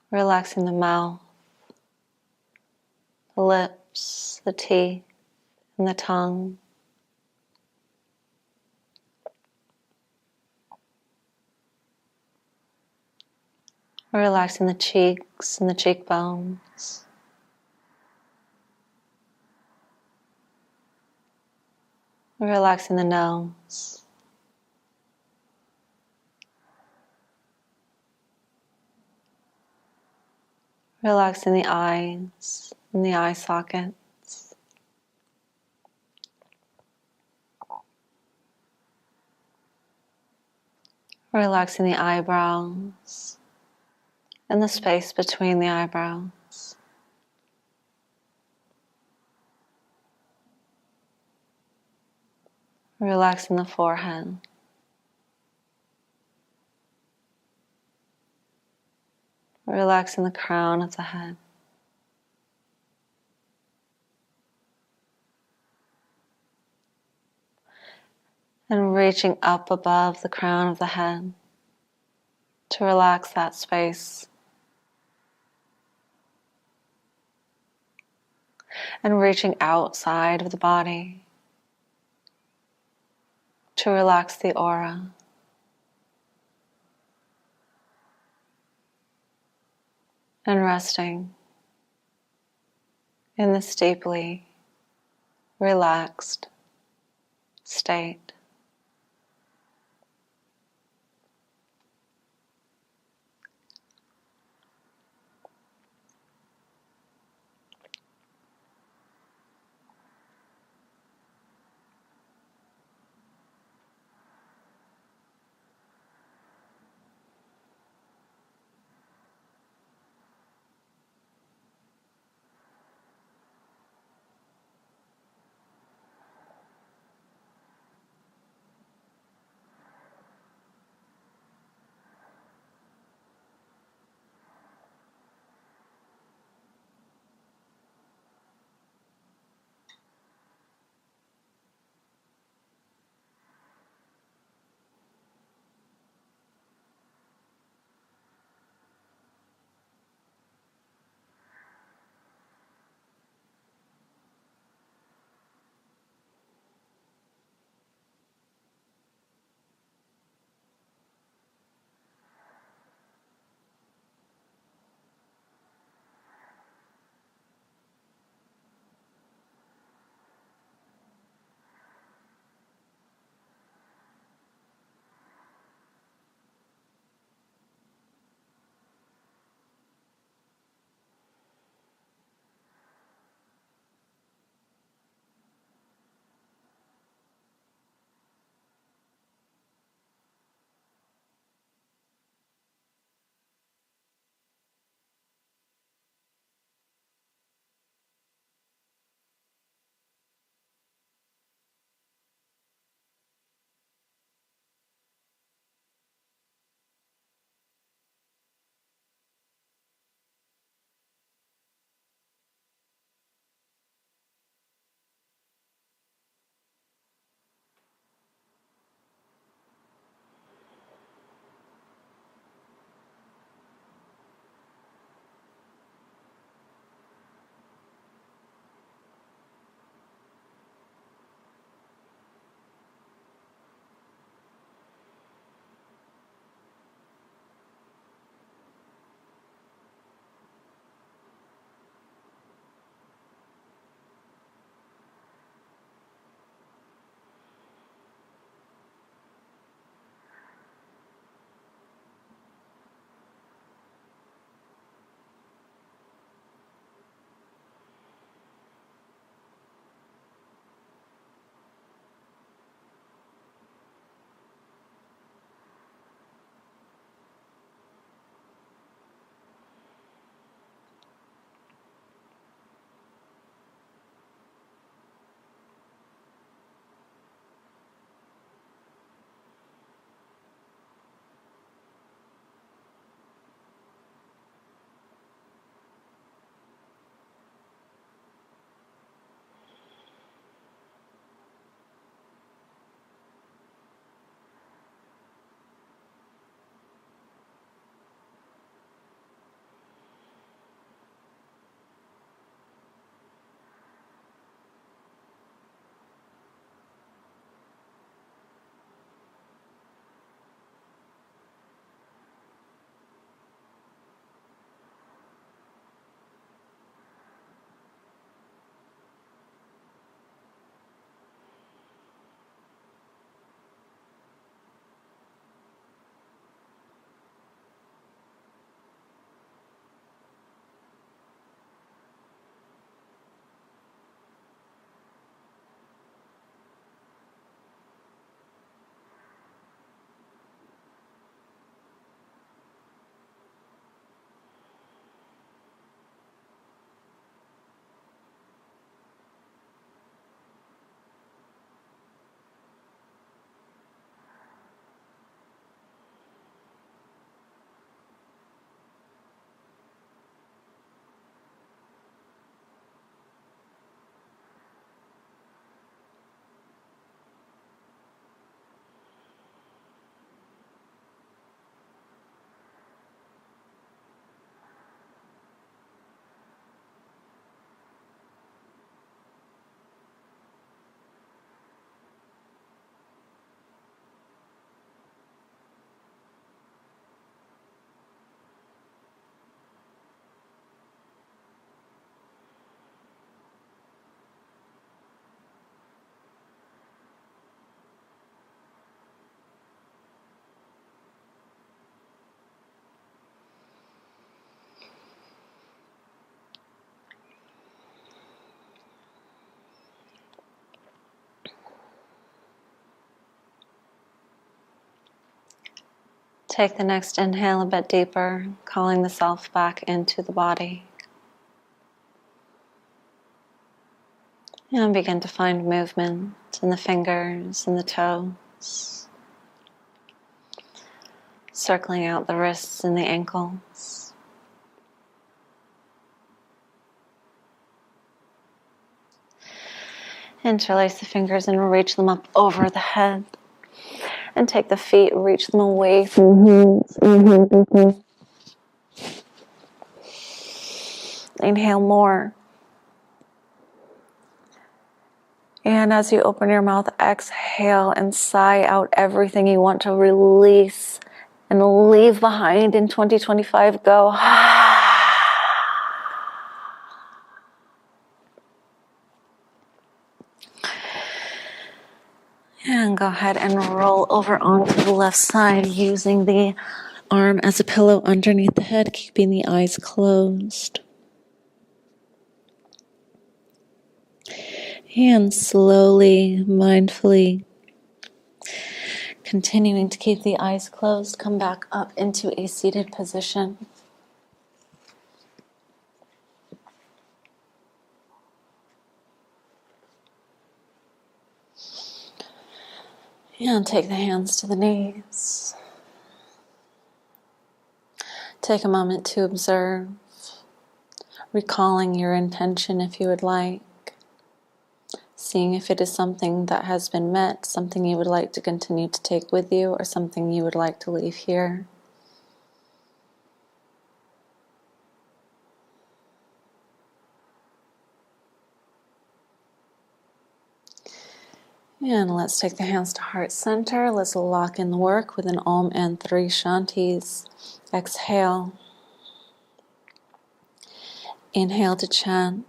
relaxing the mouth, the lips, the teeth, and the tongue. Relaxing the cheeks and the cheekbones. Relaxing the nose. Relaxing the eyes and the eye sockets. Relaxing the eyebrows and the space between the eyebrows. Relaxing the forehead. Relaxing the crown of the head. And reaching up above the crown of the head to relax that space. And reaching outside of the body to relax the aura. And resting in this deeply relaxed state. Take the next inhale a bit deeper, calling the self back into the body. And begin to find movement in the fingers and the toes. Circling out the wrists and the ankles. Interlace the fingers and reach them up over the head. And take the feet, reach them away from the hands. Inhale more. And as you open your mouth, exhale and sigh out everything you want to release and leave behind in 2025. Go. And go ahead and roll over onto the left side using the arm as a pillow underneath the head, keeping the eyes closed. And slowly, mindfully, continuing to keep the eyes closed, come back up into a seated position. And take the hands to the knees. Take a moment to observe, recalling your intention if you would like. Seeing if it is something that has been met, something you would like to continue to take with you, or something you would like to leave here. And let's take the hands to heart center. Let's lock in the work with an Om and 3 Shantis. Exhale. Inhale to chant.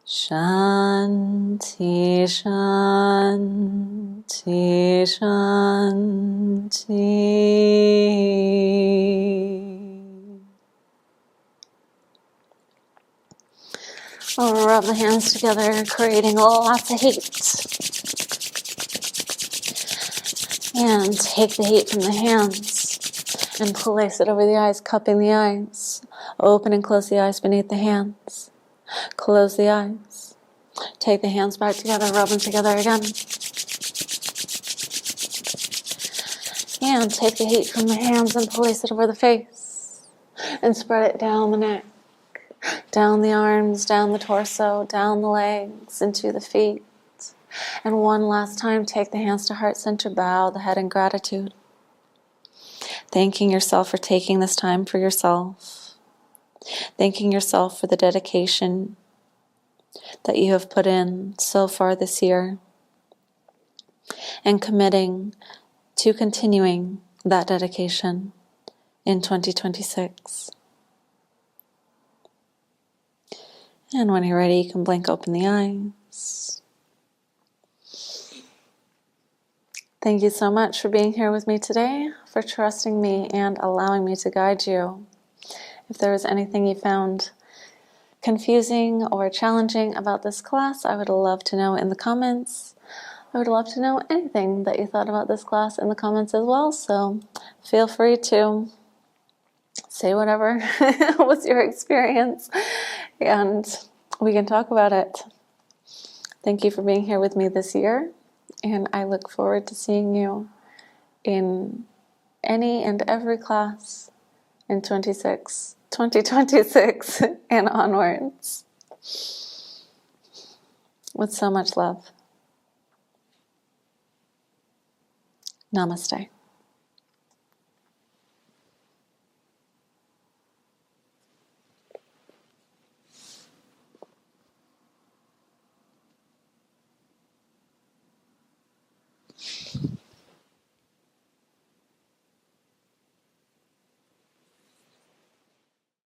Shanti, Shanti, Shanti. I'll rub the hands together, creating lots of heat. And take the heat from the hands and place it over the eyes, cupping the eyes. Open and close the eyes beneath the hands. Close the eyes. Take the hands back together, rub them together again. And take the heat from the hands and place it over the face. And spread it down the neck, down the arms, down the torso, down the legs, into the feet. And one last time, take the hands to heart center, bow the head in gratitude. Thanking yourself for taking this time for yourself. Thanking yourself for the dedication that you have put in so far this year. And committing to continuing that dedication in 2026. And when you're ready, you can blink open the eyes. Thank you so much for being here with me today, for trusting me and allowing me to guide you. If there was anything you found confusing or challenging about this class, I would love to know in the comments. I would love to know anything that you thought about this class in the comments as well, so feel free to say whatever was your experience, and we can talk about it. Thank you for being here with me this year, and I look forward to seeing you in any and every class in 2026 and onwards. With so much love. Namaste.